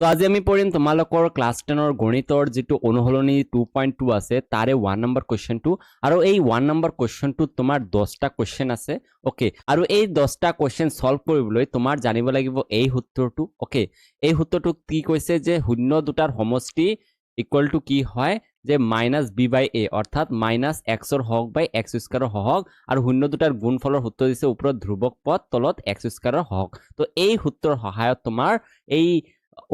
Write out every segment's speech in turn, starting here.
তো আজি আমি পঢ়িম তোমালোকৰ ক্লাছ 10ৰ গণিতৰ যেটো অনুসলনি 2.2 আছে তাৰে 1 নম্বৰ কোৱেশ্চনটো আৰু এই 1 নম্বৰ কোৱেশ্চনটো তোমাৰ 10টা কোৱেশ্চন আছে ওকে আৰু এই 10টা কোৱেশ্চন সলভ কৰিবলৈ তোমাৰ জানিব লাগিব এই সূত্ৰটো ওকে এই সূত্ৰটো কি কৈছে যে শূন্য দুটাৰ সমষ্টি ইকুৱেল টু কি হয় যে -b/a অৰ্থাৎ -x ৰ হওক বাই x স্কয়াৰৰ হওক আৰু শূন্য দুটাৰ গুণফলৰ সূত্ৰ দিছে ওপৰত ধ্ৰুৱক পদ তলত x স্কয়াৰৰ হওক তো এই সূত্ৰৰ সহায়ত তোমাৰ এই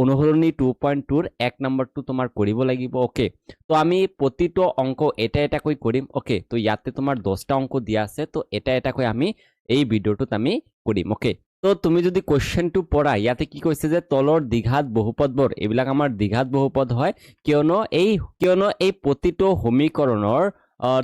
অনুসৰণী 2.2 ৰ 1 নম্বৰটো তোমাৰ কৰিব লাগিব ওকে তো আমি প্ৰতিটো অংক এটা এটা কৈ কৰিম ওকে তো ইয়াতে তোমাৰ 10টা অংক দিয়া আছে তো এটা এটা কৈ আমি এই ভিডিওটোত আমি কৰিম ওকে তো তুমি যদি কোৱেশ্চনটো পঢ়া ইয়াতে কি কৈছে যে তলৰ দ্বিঘাত বহুপদবোৰ এইবিলাক আমাৰ দ্বিঘাত বহুপদ হয় কিয়নো এই প্ৰতিটো সমীকৰণৰ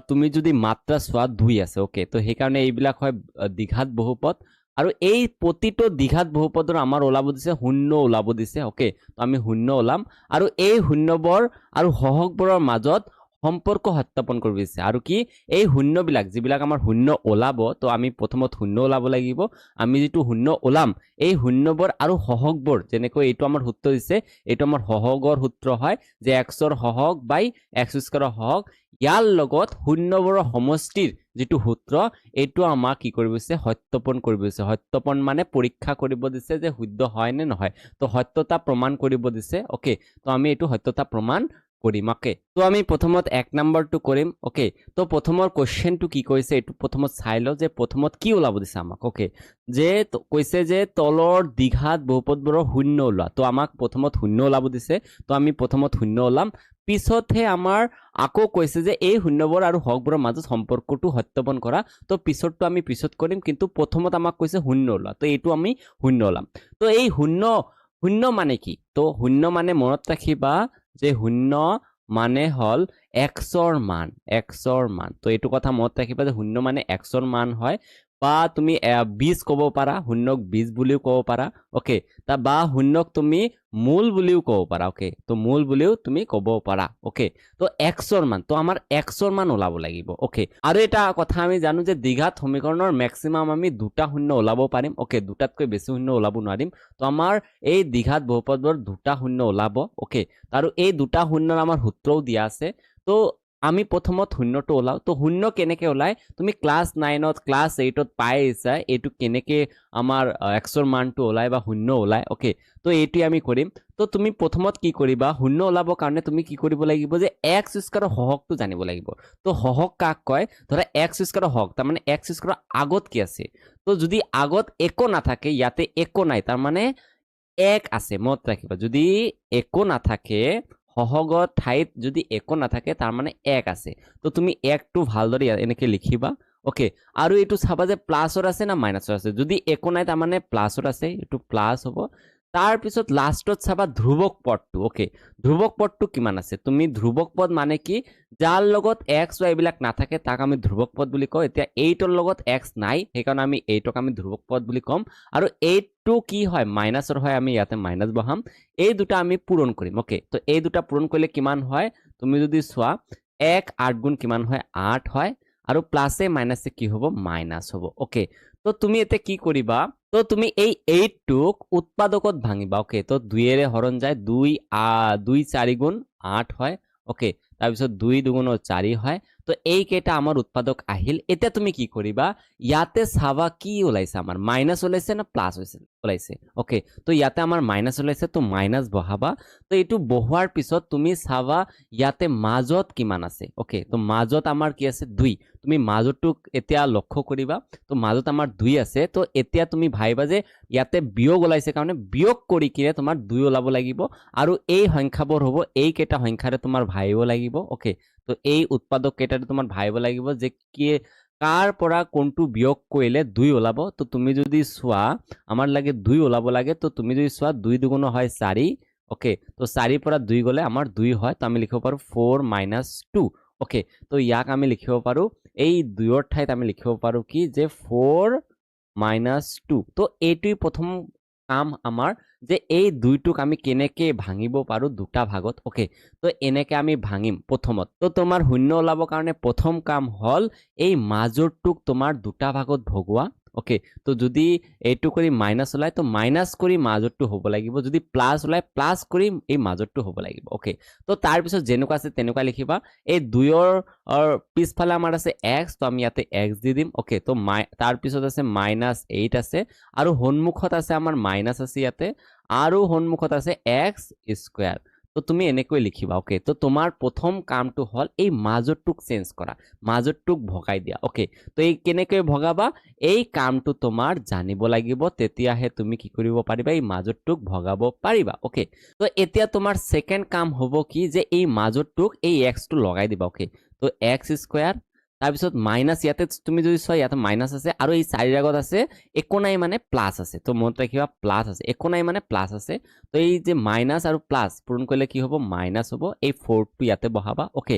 তুমি যদি মাত্ৰা চোৱা 2 আছে ওকে তো সেই কাৰণে এইবিলাক হয় দ্বিঘাত বহুপদ আৰু এই প্ৰতিটো দ্বিঘাত বহুপদৰ আমাৰ ওলাব দিছে শূন্য ওলাব দিছে ওকে তো আমি শূন্য ওলাম আৰু এই শূন্যবৰ আৰু সহগবোৰৰ মাজত সম্পৰ্ক সত্যাপন কৰিব দিছে আৰু কি এই শূন্যবিলাক যিবিলাক আমাৰ শূন্য ওলাব তো আমি প্ৰথমত শূন্য ওলাব লাগিব আমি যেটো শূন্য ওলাম এই শূন্যবৰ আৰু সহগবোৰ যেনেকৈ এইটো আমাৰ সূত্ৰ দিছে এইটো আমাৰ সহগৰ সূত্ৰ হয় যে x ৰ সহগ বাই x স্কয়াৰৰ সহগ ইয়াৰ লগত শূন্যবোৰৰ সমষ্টিৰ যেটো সূত্ৰ এইটো আমাক কি কৰিব দিছে সত্যাপন কৰিব দিছে সত্যাপন মানে পৰীক্ষা কৰিব দিছে যে শুদ্ধ হয় নে নহয় তো সত্যতা প্ৰমাণ কৰিব দিছে ওকে তো আমি এইটো সত্যতা প্ৰমাণ কৰিম ওকে তো আমি প্ৰথমত 1 নম্বৰটো কৰিম ওকে তো প্ৰথমৰ কোৱেশ্চনটো কি কৈছে এইটো প্ৰথমত চাই লও যে প্ৰথমত কি ওলাব দিছে আমাক ওকে যে কৈছে যে তলৰ দ্বিঘাত বহুপদবোৰৰ শূন্য ওলোৱা তো আমাক প্ৰথমত শূন্য ওলাব দিছে তো আমি প্ৰথমত শূন্য ওলাম পিছতহে আমাৰ আকৌ কৈছে যে এই শূন্যবোৰ আৰু হকবোৰৰ মাজত সম্পৰ্কটো সত্যাপন কৰা তো পিছতটো আমি পিছত কৰিম কিন্তু প্ৰথমত আমাক কৈছে শূন্য ওলোৱা তো এইটো আমি শূন্য ওলাম তো এই শূন্য মানে কি তো শূন্য মানে মনত ৰাখিবা যে শূন্য মানে হল x ৰ মান তো এইটো কথা মনত ৰাখিবা যে শূন্য মানে x ৰ মান হয় বা তুমি 20 ক'ব পাৰা শূন্যক 20 বুলিও ক'ব পাৰা ওকে তা বা শূন্যক তুমি মূল বুলিও ক'ব পাৰা ওকে তো মূল বুলিও তুমি ক'ব পাৰা ওকে তো x ৰ মান তো আমাৰ x ৰ মান ওলাব লাগিব ওকে আৰু এটা কথা আমি জানো যে দ্বিঘাত সমীকৰণৰ ম্যাক্সিমাম আমি দুটা শূন্য ওলাব পাৰিম ওকে দুটাতকৈ বেছি শূন্য ওলাব নোৱাৰিম তো আমাৰ এই দ্বিঘাত বহুপদবোৰ দুটা শূন্য ওলাব ওকে আৰু এই দুটা শূন্যৰ আমাৰ সূত্ৰও দিয়া আছে তো আমি প্ৰথমত শূন্যটো ওলাও তো শূন্য কেনেকৈ ওলাই তুমি ক্লাস 9ত ক্লাস 8ত পাই আছা এইটো কেনেকৈ আমাৰ x ৰ মানটো ওলাই বা শূন্য ওলাই ওকে তো এইটো আমি কৰিম তো তুমি প্ৰথমত কি কৰিবা শূন্য ওলাব কাৰণে তুমি কি কৰিব লাগিব যে x স্কয়াৰৰ হহগটো জানিব লাগিব তো হহগ কাক কয় ধৰা x স্কয়াৰৰ হহগ তাৰ মানে x স্কয়াৰৰ আগত কি আছে তো যদি আগত একো নাথাকে ইয়াতে একো নাই তাৰ মানে 1 আছে মনত ৰাখিবা যদি একো নাথাকে সহগৰ ঠাইত যদি একো নাথাকে তাৰ মানে 1 আছে তো তুমি 1 টো ভালদৰে এনেকৈ লিখিবা ওকে আৰু এইটো চাবা যে প্লাসৰ আছে না মাইনাসৰ আছে যদি একো নাই তাৰ মানে প্লাসৰ আছে এইটো প্লাস হ'ব তাৰ পিছত লাষ্টত চাবা ধ্ৰুৱক পদটো ওকে ধ্ৰুৱক পদটো কিমান আছে তুমি ধ্ৰুৱক পদ মানে কি যাৰ লগত x y এইবিলাক নাথাকে তাক আমি ধ্ৰুৱক পদ বুলি কওঁ এতিয়া 8 ৰ লগত x নাই সেইকাৰণে আমি 8 ক আমি ধ্ৰুৱক পদ বুলি কম আৰু 8 টো কি হয় মাইনাসৰ হয় আমি ইয়াতে মাইনাস বহাম এই দুটা আমি পূৰণ কৰিম ওকে তো এই দুটা পূৰণ কৰিলে কিমান হয় তুমি যদি চোৱা 1 8 গুণ কিমান হয় 8 হয় আৰু প্লাসে মাইনাসে কি হ'ব মাইনাস হ'ব ওকে তো তুমি এতে কি কৰিবা তো তুমি এই 8 টোক উৎপাদকত ভাঙিবা ওকে তো 2 এৰে হৰণ যায় 2 4 গুণ 8 হয় ওকে তাৰ পিছত 2 2 4 হয় তো এই কেটা আমাৰ উৎপাদক আহিল এটা তুমি কি কৰিবা ইয়াতে চাবা কি ওলাইছে আমাৰ মাইনাস ওলাইছে না প্লাস ওলাইছে ওকে তো ইয়াতে আমাৰ মাইনাস ওলাইছে তো মাইনাস বহাবা তো এইটো বহোৱাৰ পিছত তুমি চাবা ইয়াতে মাজত কিমান আছে ওকে তো মাজত আমাৰ কি আছে 2 তুমি মাজতটোক এতিয়া লক্ষ্য কৰিবা তো মাজত আমাৰ 2 আছে তো এতিয়া তুমি ভাইবা যে ইয়াতে বিয়োগ ওলাইছে কাৰণে বিয়োগ কৰি কিনে তোমাৰ 2 ওলাব লাগিব আৰু এই সংখ্যাবোৰ হ'ব এই কেটা সংখ্যাৰে তোমাৰ ভাইব লাগিব ওকে তো এই উৎপাদক কেটাৰে তোমাৰ ভাইব লাগিব যে কি কাৰ পৰা কোনটো বিয়োগ কৰিলে 2 ওলাব তো তুমি যদি চোৱা আমাৰ লাগে 2 ওলাব লাগে তো তুমি যদি চোৱা 2 দুগুণ হয় 4 ওকে তো 4 পৰা 2 গলে আমাৰ 2 হয় তো আমি লিখিব পাৰো 4 - 2 ওকে তো ইয়াক আমি লিখিব পাৰো এই 2 ৰ ঠাইত আমি লিখিব পাৰো কি যে 4 - 2 তো এইটোই প্ৰথম কাম আমাৰ যে এই 2টোক আমি কেনেকৈ ভাঙিব পাৰো দুটা ভাগত ওকে তো এনেকৈ আমি ভাঙিম প্ৰথমত তো তোমাৰ শূন্য ওলাব কাৰণে প্ৰথম কাম হল এই মাজৰটোক তোমাৰ দুটা ভাগত ভগোৱা ওকে তো যদি এইটো কৰি মাইনাছ ওলায় তো মাইনাছ কৰি মাজৰটো হ'ব লাগিব যদি প্লাছ ওলায় প্লাছ কৰি এই মাজৰটো হ'ব লাগিব ওকে তো তাৰপিছত যেনেকুৱা আছে তেনেকুৱা লিখিবা এই 2ৰ পিছফালে আমাৰ আছে x তো আমি ইয়াতে x দি দিম ওকে তো তাৰপিছত আছে -8 আছে আৰু সন্মুখত আছে আমাৰ মাইনাছ আছে ইয়াতে আৰু সন্মুখত আছে x স্কয়াৰ তো তুমি এনেকৈ লিখিবা ওকে তো তোমাৰ প্ৰথম কামটো হল এই মাজৰটোক চেঞ্জ কৰা মাজৰটোক ভগাই দিয়া ওকে তো এই কেনেকৈ ভগাবা এই কামটো তোমাৰ জানিব লাগিব তেতিয়াহে তুমি কি কৰিব পাৰিবা এই মাজৰটোক ভগাব পাৰিবা ওকে তো এতিয়া তোমাৰ সেকেন্ড কাম হ'ব কি যে এই মাজৰটোক এই x টো লগাই দিবা ওকে তো x স্কয়াৰ তাৰপিছত মাইনাছ ইয়াতে তুমি যদি চোৱা ইয়াতে মাইনাছ আছে আৰু এই চাৰিৰ আগত আছে একো নাই মানে প্লাছ আছে তো মনত ৰাখিবা প্লাছ আছে একো নাই মানে প্লাছ আছে তো এই যে মাইনাছ আৰু প্লাছ পূৰণ কৰিলে কি হ'ব মাইনাছ হ'ব এই 4 টো ইয়াতে বহাবা ওকে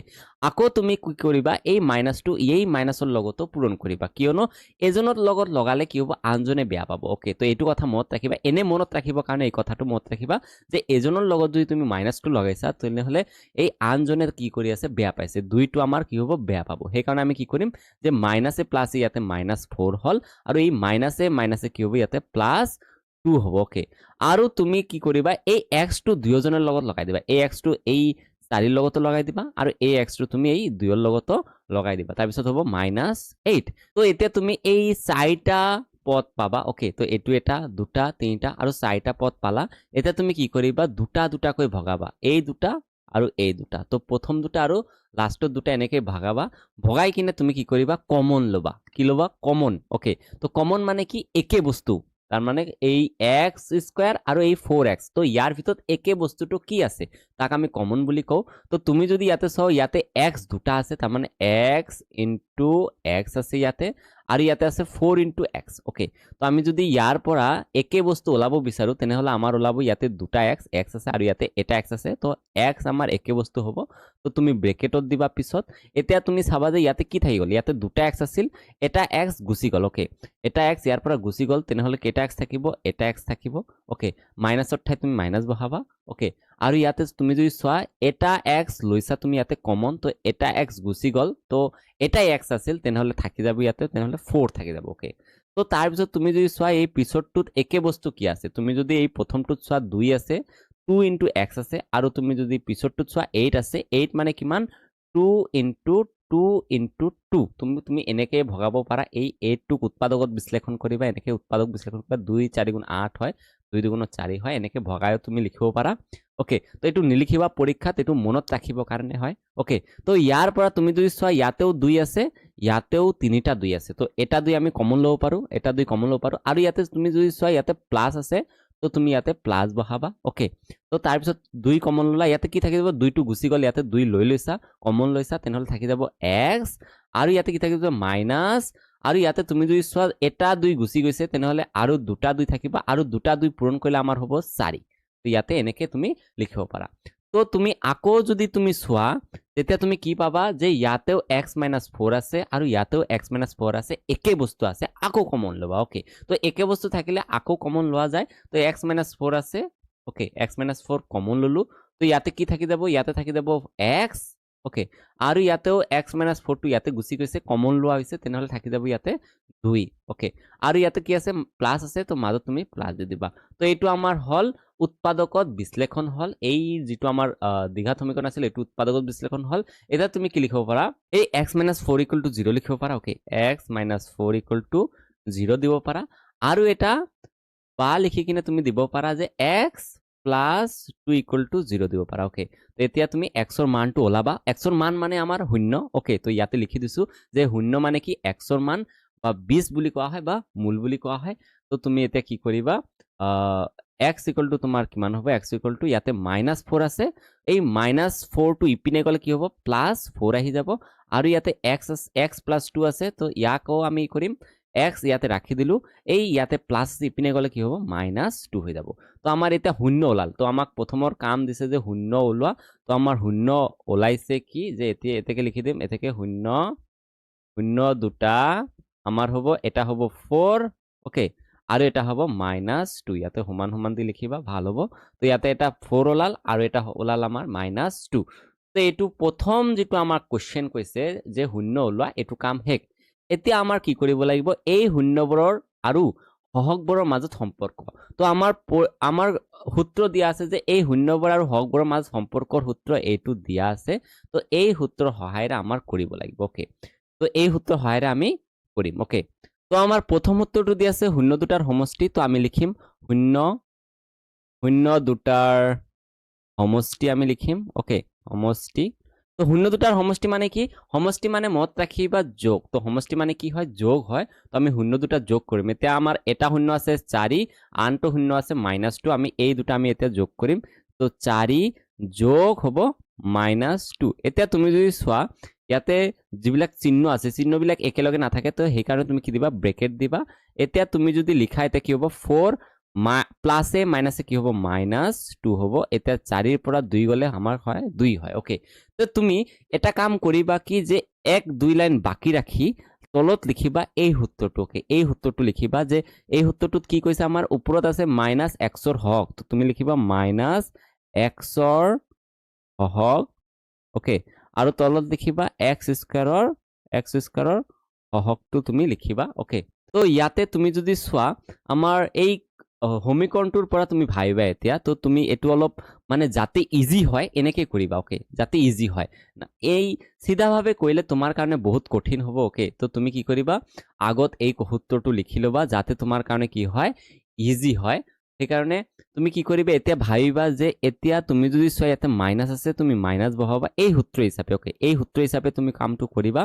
আকৌ তুমি কি কৰিবা এই মাইনাছটো এই মাইনাছৰ লগতো পূৰণ কৰিবা কিয়নো এজনৰ লগত লগালে কি হ'ব আনজনে বেয়া পাব ওকে তো এইটো কথা মনত ৰাখিবা এনে মনত ৰাখিব কাৰণে এই কথাটো মনত ৰাখিবা যে এজনৰ লগত যদি তুমি মাইনাছটো লগাইছা তেনেহলে এই আনজনে কি কৰি আছে বেয়া পাইছে দুইটো আমাৰ কি হ'ব বেয়া পাব সেই কাৰণে আমি কি কৰিম যে মাইনাছে প্লাছে ইয়াতে -4 হল আৰু এই মাইনাছে কি হ'ব ইয়াতে +2 হ'ব ওকে আৰু তুমি কি কৰিবা এই x টো দুয়োজনৰ লগত লগাই দিবা এই x টো এই 4 লগতো লগাই দিবা আৰু এই x টো তুমি এই 2 লগতো লগাই দিবা তাৰপিছত হ'ব -8 তো এতিয়া তুমি এই 4টা পদ পাবা ওকে তো এটো এটা দুটা তিনিটা আৰু 4টা পদ পালা এতিয়া তুমি কি কৰিবা দুটা দুটাকৈ ভগাবা এই দুটা আৰু এই দুটা তো প্ৰথম দুটা আৰু লাষ্টৰ দুটা এনেকৈ ভাগাবা ভগাই কিনে তুমি কি কৰিবা কমন ল'বা কি ল'বা কমন ওকে তো কমন মানে কি একে বস্তু তাৰ মানে এই x স্কয়াৰ আৰু এই 4x তো ইয়াৰ ভিতৰত একে বস্তুটো কি আছে তাক আমি কমন বুলি কওঁ তো তুমি যদি ইয়াতে চাও ইয়াতে x দুটা আছে তাৰ মানে x * x আছে ইয়াতে আৰু ইয়াতে আছে 4 * x ওকে তো আমি যদি ইয়াৰ পৰা একে বস্তু ওলাব বিচাৰো তেনেহলে আমাৰ ওলাব ইয়াতে দুটা x আছে আৰু ইয়াতে এটা x আছে তো x আমাৰ একে বস্তু হ'ব তো তুমি ব্ৰেকেটত দিবা পিছত এতিয়া তুমি চাবা যে ইয়াতে কি থাকি গল ইয়াতে দুটা x আছিল এটা x গুচি গল ওকে এটা x ইয়াৰ পৰা গুচি গল তেনেহলে কেটা x থাকিব এটা x থাকিব ওকে মাইনাছৰ ঠাইত তুমি মাইনাছ বহাবা ওকে আৰু ইয়াতে তুমি যদি চোৱা এটা x লৈছা তুমি ইয়াতে কমন তো এটা x গুচি গল তো এটাই x আছিল তেনেহলে থাকি যাব ইয়াতে তেনেহলে 4 থাকি যাব ওকে তো তাৰ পিছত তুমি যদি চোৱা এই পিছৰটোত একে বস্তু কি আছে তুমি যদি এই প্ৰথমটোত চোৱা 2 আছে 2 * x আছে আৰু তুমি যদি পিছৰটোত চোৱা 8 আছে 8 মানে কিমান 2 * 2 * 2 তুমি এনেকৈ ভগাব পাৰা এই 8 টোক উৎপাদকত বিশ্লেষণ কৰিবা এনেকৈ উৎপাদক বিশ্লেষণ কৰিবা 2 * 4 * 8 হয় 2 * 2 = 4 হয় এনেকৈ ভগাই তুমি লিখিব পাৰা ওকে তো এইটো নিলিখিবা পৰীক্ষাত এইটো মনত ৰাখিব কাৰণে হয় ওকে তো ইয়াৰ পৰা তুমি যদি চোৱা ইয়াতেও 2 আছে ইয়াতেও তিনিটা 2 আছে তো এটা 2 আমি কমন ল'ব পাৰো এটা 2 কমন ল'ব পাৰো আৰু ইয়াতে তুমি যদি চোৱা ইয়াতে প্লাস আছে তো তুমি ইয়াতে প্লাস বহাবা ওকে তো তাৰ পিছত 2 কমন ললা ইয়াতে কি থাকি যাব 2 টো গুচি গল ইয়াতে 2 লৈ লৈছা কমন লৈছা তেনেহলে থাকি যাব x আৰু ইয়াতে কি থাকি যাব মাইনাস আৰু ইয়াতে তুমি যদি চোৱা এটা 2 গুচি গৈছে তেনেহলে আৰু দুটা 2 থাকিবা আৰু দুটা 2 পূৰণ কৰিলে আমাৰ হ'ব 4 তো ইয়াতে এনেকে তুমি লিখিব পাৰা তো তুমি আকৌ যদি তুমি চোৱা তেতিয়া তুমি কি পাবা যে ইয়াতেও x - 4 আছে আৰু ইয়াতেও x - 4 আছে একে বস্তু আছে আকৌ কমন লবা ওকে তো একে বস্তু থাকিলে আকৌ কমন লোৱা যায় তো x - 4 আছে ওকে x - 4 কমন ললো তো ইয়াতে কি থাকি যাব ইয়াতে থাকি যাব x ওকে আৰু ইয়াতেও x - 4 টো ইয়াতে গুচি গৈছে কমন লোৱা হৈছে তেনেহলে থাকি যাব ইয়াতে 2 ওকে আৰু ইয়াতে কি আছে প্লাস আছে তো মাজত তুমি প্লাস দি দিবা তো এইটো আমাৰ হল উৎপাদকত বিশ্লেষণ হল এই যেটো আমাৰ দ্বিঘাত সমীকৰণ আছিল এটো উৎপাদকত বিশ্লেষণ হল এটা তুমি কি লিখিব পাৰা এই x - 4 = 0 লিখিব পাৰা ওকে x - 4 = 0 দিব পাৰা আৰু এটা বা লিখি কিনে তুমি দিব পাৰা যে x + 2 = 0 দিব পাৰা ওকে তো এতিয়া তুমি x ৰ মানটো ওলাবা x ৰ মান মানে আমাৰ শূন্য ওকে তো ইয়াতে লিখি দিছো যে শূন্য মানে কি x ৰ মান বা 20 বুলি কোৱা হয় বা মূল বুলি কোৱা হয় তো তুমি এতিয়া কি কৰিবা x = তোমাৰ কিমান হ'ব x = ইয়াতে -4 আছে এই -4 টো ইপিনে গলে কি হ'ব +4 আহি যাব আৰু ইয়াতে x + 2 আছে তো ইয়াকও আমি কৰিম x ইয়াতে ৰাখি দিলো এই ইয়াতে প্লাস ইপিনে গলে কি হ'ব -2 হৈ যাব তো আমাৰ এটা শূন্য ওলাল তো আমাক প্ৰথমৰ কাম দিছে যে শূন্য ওলোৱা তো আমাৰ শূন্য ওলাইছে কি যে এতিয়া এতেকে লিখি দিম এতেকে শূন্য শূন্য দুটা আমাৰ হ'ব এটা হ'ব 4 ওকে আৰু এটা হ'ব -2 ইয়াতে সমান সমান দি লিখিবা ভাল হ'ব তো ইয়াতে এটা 4 ওলাল আৰু এটা ওলাল আমাৰ -2 তো এইটো প্ৰথম যেটো আমাৰ কোৱেশ্চন কৈছে যে শূন্য ওলোৱা এটো কাম হেক এতিয়া আমাৰ কি কৰিব লাগিব এই শূন্যবোৰৰ আৰু হহকবোৰৰ মাজত সম্পৰ্ক তো আমাৰ সূত্ৰ দিয়া আছে যে এই শূন্যবোৰ আৰু হহকবোৰৰ মাজত সম্পৰ্কৰ সূত্ৰ এইটো দিয়া আছে তো এই সূত্ৰৰ সহায়েৰে আমাৰ কৰিব লাগিব ওকে তো এই সূত্ৰৰ সহায়েৰে আমি কৰিম ওকে তো আমাৰ প্ৰথম সূত্ৰটো দিয়া আছে শূন্য দুটাৰ সমষ্টি তো আমি লিখিম শূন্য শূন্য দুটাৰ সমষ্টি আমি লিখিম ওকে সমষ্টি তো শূন্য দুটাৰ সমষ্টি মানে কি সমষ্টি মানে মত ৰাখিবা যোগ তো সমষ্টি মানে কি হয় যোগ হয় তো আমি শূন্য দুটা যোগ কৰিম এতিয়া আমাৰ এটা শূন্য আছে 4 আনটো শূন্য আছে -2 আমি এই দুটা আমি এতিয়া যোগ কৰিম তো 4 যোগ হ'ব -2 এতিয়া তুমি যদি চোৱা ইয়াতে যিবিলাক চিহ্ন আছে চিহ্নবিলাক একেলগে নাথাকে তো সেইকাৰণে তুমি কি দিবা ব্ৰেকেট দিবা এতিয়া তুমি যদি লিখা এটা কি হ'ব 4 প্লাসে মাইনাসে কি হব -2 হব এটা 4 এর পৰা 2 গলে আমাৰ হয় 2 হয় ওকে তো তুমি এটা কাম কৰিবা কি যে 1 2 লাইন বাকি ৰাখি তলত লিখিবা এই সূত্ৰটো ওকে এই সূত্ৰটো লিখিবা যে এই সূত্ৰটোত কি কৈছে আমাৰ ওপৰত আছে -x ৰ হক তো তুমি লিখিবা -x ৰ হক ওকে আৰু তলত লিখিবা x স্কয়াৰৰ হকটো তুমি লিখিবা ওকে তো ইয়াতে তুমি যদি চোৱা আমাৰ এই সমীকৰণটোৰ পৰা তুমি ভাবিবা এতিয়া তো তুমি এটো অলপ মানে যাতে ইজি হয় এনেকে কৰিবা ওকে যাতে ইজি হয় এই সিধাভাৱে কৰিলে তোমাৰ কাৰণে বহুত কঠিন হ'ব ওকে তো তুমি কি কৰিবা আগত এই সূত্ৰটো লিখি লবা যাতে তোমাৰ কাৰণে কি হয় ইজি হয় সেইকাৰণে তুমি কি কৰিবা এতিয়া ভাবিবা যে এতিয়া তুমি যদি চোৱা ইয়াতে মাইনাস আছে তুমি মাইনাস বহাবা এই সূত্ৰ হিচাপে ওকে এই সূত্ৰ হিচাপে তুমি কামটো কৰিবা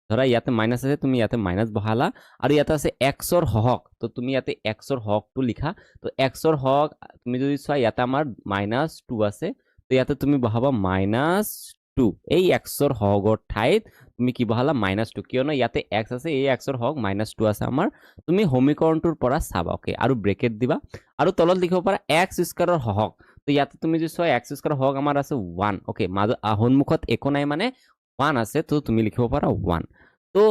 ধৰা ইয়াতে মাইনাস আছে তুমি ইয়াতে মাইনাস বহালা আৰু ইয়াতে আছে x ৰ হক তো তুমি ইয়াতে x ৰ হকটো লিখা তো x ৰ হক তুমি যদি চোৱা ইয়াতে আমাৰ -2 আছে তো ইয়াতে তুমি বহাবা -2 এই x ৰ হকৰ ঠাইত তুমি কি বহালা -2 কিয়নো ইয়াতে x আছে এই x ৰ হক -2 আছে আমাৰ তুমি সমীকৰণটোৰ পৰা চাবা ওকে আৰু ব্ৰেকেট দিবা আৰু তলত লিখিব পাৰা x স্কয়াৰৰ হক তো ইয়াতে তুমি যদি চোৱা x স্কয়াৰৰ হক আমাৰ আছে 1 ওকে সন্মুখত একো নাই মানে 1 আছে তো তুমি লিখিব পাৰা 1 তো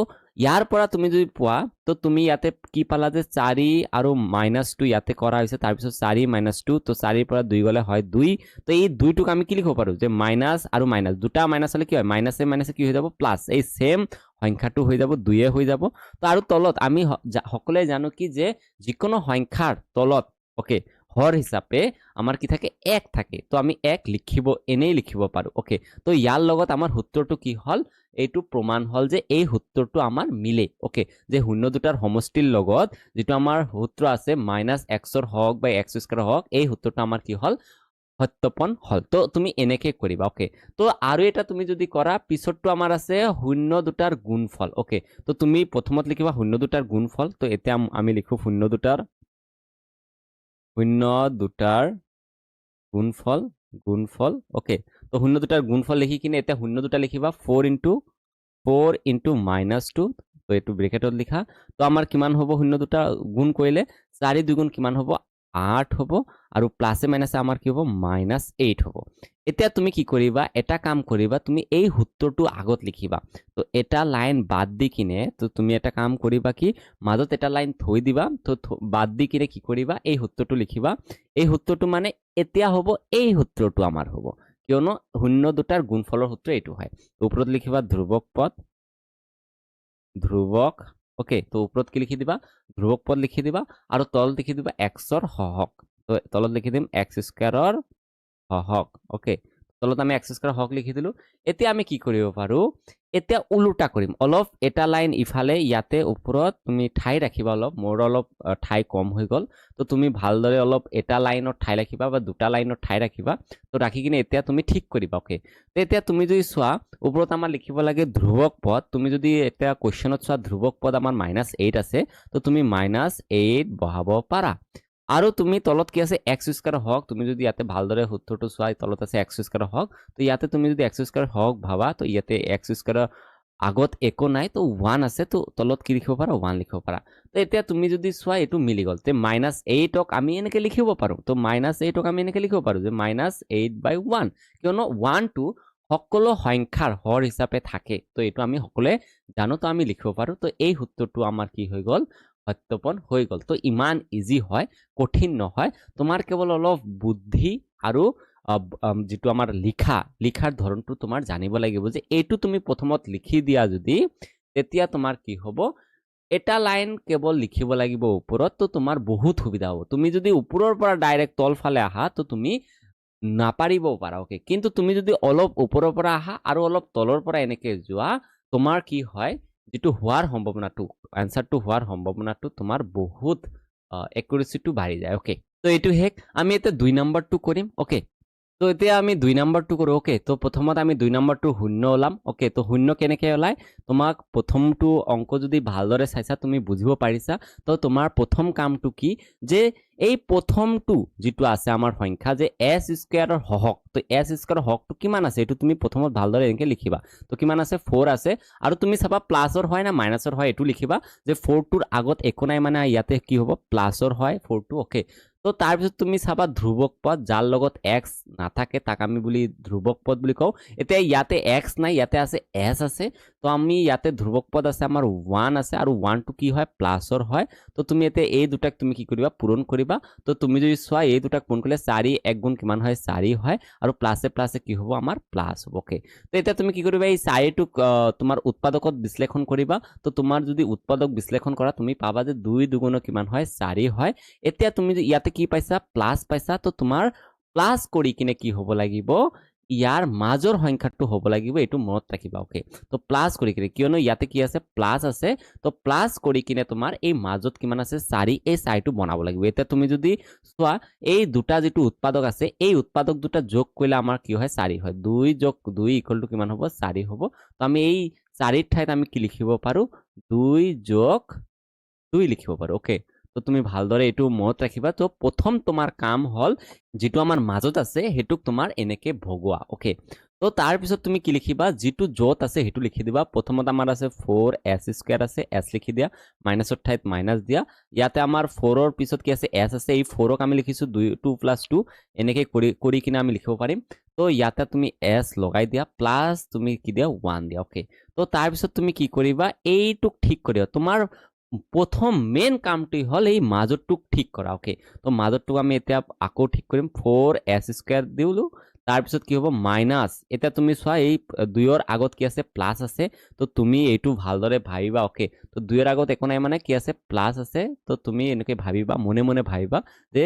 ইয়াৰ পৰা তুমি যদি পোৱা তো তুমি ইয়াতে কি পালা যে 4 আৰু -2 ইয়াতে কৰা হৈছে তাৰ পিছত 4 -2 তো 4 ৰ পৰা 2 গলে হয় 2 তো এই 2 টুক আমি কি লিখিব পাৰো যে মাইনাস আৰু মাইনাস দুটা মাইনাস হলে কি হয় মাইনাসে মাইনাসে কি হৈ যাব প্লাস এই সেম সংখ্যাটো হৈ যাব 2 এ হৈ যাব তো আৰু তলত আমি সকলে জানো কি যে যিকোনো সংখ্যাৰ তলত ওকে হৰ হিচাপে আমাৰ কি থাকে 1 থাকে তো আমি 1 লিখিব এনেই লিখিব পাৰো ওকে তো ইয়াৰ লগত আমাৰ সূত্ৰটো কি হল এইটো প্ৰমাণ হল যে এই সূত্ৰটো আমাৰ মিলে ওকে যে শূন্য দুটাৰ সমষ্টিৰ লগত যেটো আমাৰ সূত্ৰ আছে -x ৰ হক বা x স্কয়াৰ হক এই সূত্ৰটো আমাৰ কি হল সত্যপন হল তো তুমি এনেকে কৰিবা ওকে তো আৰু এটা তুমি যদি কৰা পিছৰটো আমাৰ আছে শূন্য দুটাৰ গুণফল ওকে তো তুমি প্ৰথমত লিখিবা শূন্য দুটাৰ গুণফল তো এতিয়া আমি লিখো শূন্য দুটাৰ গুণফল ওকে তো শূন্য দুটাৰ গুণফল লিখি কিনে এতিয়া শূন্য দুটা লিখিবা 4 into -2 তো এটো ব্ৰেকেটত লিখা তো আমাৰ কিমান হ'ব শূন্য দুটা গুণ কৰিলে 4 দুগুণ কিমান হ'ব 8 হ'ব আৰু প্লাসে মাইনাসে আমাৰ কি হ'ব -8 হ'ব এতিয়া তুমি কি কৰিবা এটা কাম কৰিবা তুমি এই সূত্ৰটো আগত লিখিবা তো এটা লাইন বাদ দি কিনে তো তুমি এটা কাম কৰিবা কি মাজত এটা লাইন থৈ দিবা তো বাদ দি কিনে কি কৰিবা এই সূত্ৰটো লিখিবা এই সূত্ৰটো মানে এতিয়া হ'ব এই সূত্ৰটো আমাৰ হ'ব কিয়নো শূন্য দুটাৰ গুণফলৰ সূত্ৰ এইটো হয় তো ওপৰত লিখিবা ধ্ৰুবক ওকে তো ওপৰত কি লিখি দিবা ধ্ৰুবক পদ লিখি দিবা আৰু তল লিখি দিবা x ৰ হক তো তলত লিখি দিম x স্কয়াৰৰ হক ওকে তলত আমি x স্কয়াৰ হক লিখি দিলো এতিয়া আমি কি কৰিব পাৰো এতিয়া উলুটা কৰিম অলপ এটা লাইন ইফালে ইয়াতে ওপৰত তুমি ঠাই ৰাখিবা অলপ মোৰ অলপ ঠাই কম হৈ গল তো তুমি ভালদৰে অলপ এটা লাইনৰ ঠাই ৰাখিবা বা দুটা লাইনৰ ঠাই ৰাখিবা তো ৰাখি কিনে এতিয়া তুমি ঠিক কৰিবা ওকে তো এতিয়া তুমি যদি চোৱা ওপৰত আমাৰ লিখিব লাগে ধ্ৰুবক পদ তুমি যদি এটা কোৱেশ্চনত চোৱা ধ্ৰুবক পদ আমাৰ -8 আছে তো তুমি -8 বহাব পাৰা আৰু তুমি তলত কি আছে x স্কয়াৰ হক তুমি যদি ইয়াতে ভালদৰে সূত্ৰটো চোৱা তলত আছে x স্কয়াৰ হক তো ইয়াতে তুমি যদি x স্কয়াৰ হক ভাবা তো ইয়াতে x স্কয়াৰ আগত একো নাই তো 1 আছে তো তলত কি লিখিব পাৰা 1 লিখিব পাৰা তো এতিয়া তুমি যদি চোৱা এটো মিলি গল তে -8 ক আমি এনেকে লিখিব পাৰো তো -8 ক আমি এনেকে লিখিব পাৰো যে -8/1 কিয়নো 1 টো সকলো সংখ্যাৰ হৰ হিচাপে থাকে তো এটো আমি সকলে জানো তো আমি লিখিব পাৰো তো এই সূত্ৰটো আমাৰ কি হৈ গল সত্যপন হৈ গল তো ইমান ইজি হয় কঠিন নহয় তোমাৰ কেৱল অলপ বুদ্ধি আৰু যেটো আমাৰ লিখাৰ ধৰণটো তোমাৰ জানিব লাগিব যে এইটো তুমি প্ৰথমত লিখি দিয়া যদি তেতিয়া তোমাৰ কি হ'ব এটা লাইন কেৱল লিখিব লাগিব ওপৰত তো তোমাৰ বহুত সুবিধা হ'ব তুমি যদি ওপৰৰ পৰা ডাইৰেক্ট তল ফালে আহা তো তুমি নাপাৰিবও পাৰা ওকে কিন্তু তুমি যদি অলপ ওপৰৰ পৰা আহা আৰু অলপ তলৰ পৰা এনেকে যোৱা তোমাৰ কি হয় যেটো হোৱাৰ সম্ভাৱনাটো আনসাৰটো হোৱাৰ সম্ভাৱনাটো তোমাৰ বহুত একুৰেচিটো বাঢ়ি যায় ওকে তো এইটো হেক আমি এটা 2 নম্বৰটো কৰিম ওকে তো এতিয়া আমি 2 নম্বৰটো কৰো ওকে তো প্ৰথমত আমি 2 নম্বৰটো শূন্য ওলাম ওকে তো শূন্য কেনেকৈ ওলাই তোমাক প্ৰথমটো অংক যদি ভালদৰে চাইছা তুমি বুজিব পাৰিছা তো তোমাৰ প্ৰথম কামটো কি যে এই প্ৰথমটো যেটো আছে আমাৰ সংখ্যা যে s স্কয়াৰৰ হহক তো s স্কয়াৰৰ হহকটো কিমান আছে এটো তুমি প্ৰথমত ভালদৰে এনেকৈ লিখিবা তো কিমান আছে 4 আছে আৰু তুমি চাবা প্লাসৰ হয় না মাইনাসৰ হয় এটো লিখিবা যে 4 টোৰ আগত একো নাই মানে ইয়াতে কি হ'ব প্লাসৰ হয় 4 টো ওকে তো তাৰ পিছত তুমি চাবা ধ্ৰুবক পদ যাৰ লগত x নাথাকে তাক আমি বুলি ধ্ৰুবক পদ বুলি কওঁ এতিয়া ইয়াতে x নাই ইয়াতে আছে s আছে তো আমি ইয়াতে ধ্ৰুবক পদ আছে আমাৰ 1 আছে আৰু 1 টো কি হয় প্লাসৰ হয় তো তুমি এতে এই দুটাক তুমি কি কৰিবা পূৰণ কৰিবা তো তুমি যদি চোৱা এই দুটাক পূৰণ কৰিলে 4 1 গুণ কিমান হয় 4 হয় আৰু প্লাসে প্লাসে কি হ'ব আমাৰ প্লাস হ'ব ওকে তো এটা তুমি কি কৰিবা এই 4 টো তোমাৰ উৎপাদকত বিশ্লেষণ কৰিবা তো তোমাৰ যদি উৎপাদক বিশ্লেষণ কৰা তুমি পাবা যে 2 দুগুণ কিমান হয় 4 হয় এতিয়া তুমি ইয়াতে কি পাইছা প্লাস পাইছা তো তোমাৰ প্লাস কৰি কিনে কি হ'ব লাগিব ইয়াৰ মাজৰ সংখ্যাটো হ'ব লাগিব এটো মনত ৰাখিবা ওকে তো প্লাস কৰি কিনে কিয়নো ইয়াতে কি আছে প্লাস আছে তো প্লাস কৰি কিনে তোমাৰ এই মাজত কিমান আছে 4 এই 4 টো বনাব লাগিব এটা তুমি যদি চোৱা এই দুটা যেটো উৎপাদক আছে এই উৎপাদক দুটা যোগ কৰিলে আমাৰ কি হয় 4 হয় 2 যোগ 2 ইকুয়াল টু কিমান হ'ব 4 হ'ব তো আমি এই 4 ৰ ঠাইত আমি কি লিখিব পাৰো 2 যোগ 2 লিখিব পাৰো ওকে তো তুমি ভালদৰে এটো মনত ৰাখিবা তো প্ৰথম তোমাৰ কাম হল যেটো আমাৰ মাজত আছে হেতুক তোমাৰ এনেকে ভগোৱা ওকে তো তাৰ পিছত তুমি কি লিখিবা যেটো যত আছে হেতু লিখি দিবা প্ৰথমত আমাৰ আছে 4s স্কয়াৰ আছে s লিখি দিয়া মাইনাসৰ ঠাইত মাইনাস দিয়া ইয়াতে আমাৰ 4 ৰ পিছত কি আছে s আছে এই 4 ক আমি লিখিছো 2 + 2 এনেকে কৰি কিনে আমি লিখিব পাৰিম তো ইয়াতে তুমি s লগাই দিয়া প্লাস তুমি কি দিয়া 1 দিয়া ওকে তো তাৰ পিছত তুমি কি কৰিবা এইটুক ঠিক কৰিবা তোমাৰ প্ৰথম মেইন কামটো হল এই মাজৰটুক ঠিক কৰা ওকে তো মাজৰটুক আমি এতিয়া আকৌ ঠিক কৰিম 4s স্কয়াৰ দিউলো তাৰ পিছত কি হ'ব মাইনাস এটা তুমি চোৱা এই 2 ৰ আগত কি আছে প্লাস আছে তো তুমি এইটো ভালদৰে ভাবিবা ওকে তো 2 ৰ আগত একো নাই মানে কি আছে প্লাস আছে তো তুমি এনেকৈ ভাবিবা মনে মনে ভাবিবা যে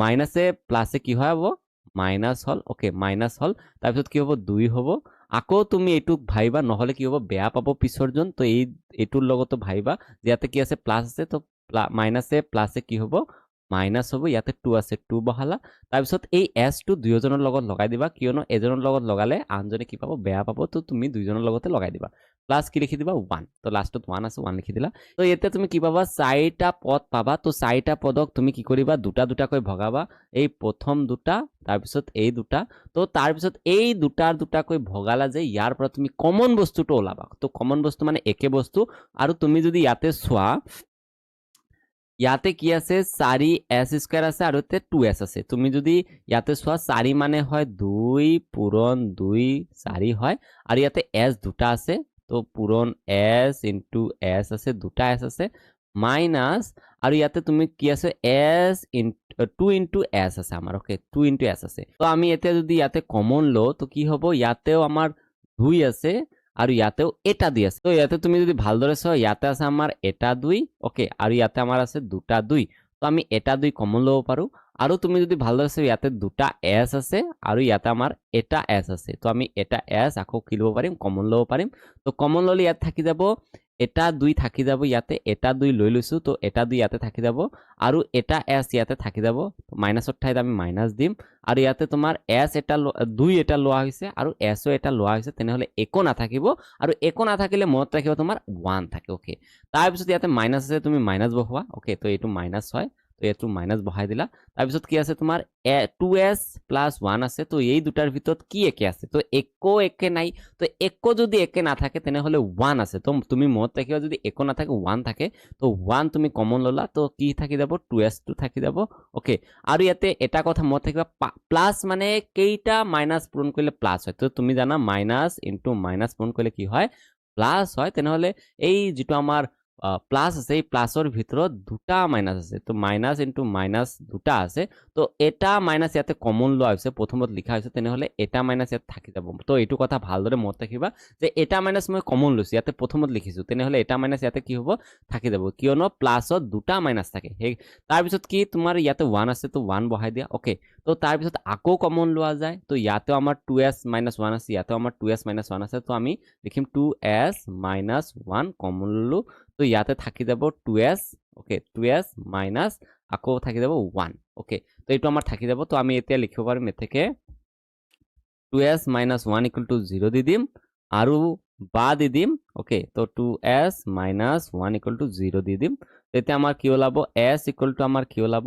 মাইনাসে প্লাসে কি হয় হ'ব মাইনাস হল ওকে মাইনাস হল তাৰ পিছত কি হ'ব 2 হ'ব আকৌ তুমি এইটুক ভাবিবা নহলে কি হ'ব বেয়া পাব পিছৰজন তো এইটোৰ লগতো ভাবিবা ইয়াতে কি আছে প্লাস আছে তো মাইনাসে প্লাসে কি হ'ব মাইনাস হ'ব ইয়াতে 2 আছে 2 বহালা তাৰ পিছত এই s টো দুইজনৰ লগত লগাই দিবা কিয়নো এজনৰ লগত লগালে আনজনে কি পাব বেয়া পাব তো তুমি দুইজনৰ লগতে লগাই দিবা প্লাস কি লিখি দিবা 1 তো লাষ্টত 1 আছে 1 লিখি দিলা তো এতিয়া তুমি কি পাবা 4টা পদ পাবা তো 4টা পদক তুমি কি কৰিবা দুটা দুটাকৈ ভগাবা এই প্ৰথম দুটা তাৰ পিছত এই দুটা তো তাৰ পিছত এই দুটাকৈ ভগালা যে ইয়াৰ পৰা তুমি কমন বস্তুটো ওলাবা তো কমন বস্তু মানে একে বস্তু আৰু তুমি যদি ইয়াতে চোৱা ইয়াতে কি আছে 4s স্কয়াৰ আছে আৰু তে 2s আছে তুমি যদি ইয়াতে চোৱা 4 মানে হয় 2 পূৰণ 2 4 হয় আৰু ইয়াতে s দুটা আছে তো পূৰণ s * s আছে দুটা s আছে মাইনাস আৰু ইয়াতে তুমি কি আছে s 2 * s আছে আমাৰ ওকে 2 * s আছে তো আমি এতিয়া যদি ইয়াতে কমন লও তো কি হ'ব ইয়াতেও আমাৰ 2 আছে আৰু ইয়াতেও এটা 2 আছে তো ইয়াতে তুমি যদি ভালদৰে চাও ইয়াতে আছে আমাৰ এটা 2 ওকে আৰু ইয়াতে আমাৰ আছে দুটা 2 তো আমি এটা 2 কমন লব পাৰো আৰু তুমি যদি ভালদৰে চাও ইয়াতে দুটা s আছে আৰু ইয়াতে আমাৰ এটা s আছে তো আমি এটা s আকৌ কি লব পাৰিম কমন লব পাৰিম তো কমন ললে ইয়াত থাকি যাব এটা 2 থাকি যাব ইয়াতে এটা 2 লৈ লৈছো তো এটা 2 ইয়াতে থাকি যাব আৰু এটা s ইয়াতে থাকি যাব মাইনাসৰ ঠাইত আমি মাইনাস দিম আৰু ইয়াতে তোমাৰ s এটা 2 এটা লোৱা হৈছে আৰু s ও এটা লোৱা হৈছে তেনেহলে একো নাথাকিব আৰু একো নাথাকিলে মনত ৰাখিব তোমাৰ 1 থাকে ওকে তাৰ পিছত ইয়াতে মাইনাস আছে তুমি মাইনাস বহোৱা ওকে তো এইটো মাইনাস হয় তো এটো মাইনাস বহাই দিলা তাৰ পিছত কি আছে তোমাৰ 2s + 1 আছে তো এই দুটাৰ ভিতৰত কি একে আছে তো একো একে নাই তো একো যদি একে নাথাকে তেনেহলে 1 আছে তো তুমি মনত ৰাখিবা যদি একো নাথাকে 1 থাকে তো 1 তুমি কমন ললা তো কি থাকি যাব 2s টো থাকি যাব ওকে আৰু ইয়াতে এটা কথা মনত ৰাখিবা প্লাস মানে কেইটা মাইনাস পূৰণ কৰিলে প্লাস হয় তো তুমি জানা মাইনাস * মাইনাস পূৰণ কৰিলে কি হয় প্লাস হয় তেনেহলে এই যেটো আমাৰ প্লাস আছে, এই প্লাসৰ ভিতৰত দুটা মাইনাস আছে, তো মাইনাস ইনটু মাইনাস দুটা আছে, তো এটা মাইনাস ইয়াতে কমন লোৱা হৈছে, প্ৰথমত লিখা হৈছে, তেনেহ'লে এটা মাইনাস ইয়াত থাকি যাব। তো এইটো কথা ভালদৰে মনত ৰাখিবা যে এটা মাইনাস মই কমন লৈছোঁ, ইয়াতে প্ৰথমত লিখিছোঁ, তেনেহ'লে এটা মাইনাস ইয়াতে কি হ'ব, থাকি যাব, কিয়নো প্লাছত দুটা মাইনাস থাকে। সেই তাৰপিছত কি তোমাৰ ইয়াতে 1 আছে, তো 1 বহাই দিয়া। ওকে, তো তাৰপিছত আকৌ কমন লোৱা যায়, তো ইয়াতেও আমাৰ 2s - 1 আছে, ইয়াতেও আমাৰ 2s - 1 আছে, তো আমি লিখিম 2s - 1 কমন ল'লোঁ, তো ইয়াতে থাকি যাব 2s, ওকে, 2s মাইনাস আকৌ থাকি যাব 1, ওকে, তো এইটো আমাৰ থাকি যাব। তো আমি এতিয়া লিখিব পাৰিম এতেকে 2s - 1 = 0 দি দিম আৰু বা দি দিম, ওকে, তো 2s - 1 = 0 দি দিম। তেতিয়া আমাৰ কি ওলাব, s = আমাৰ কি ওলাব,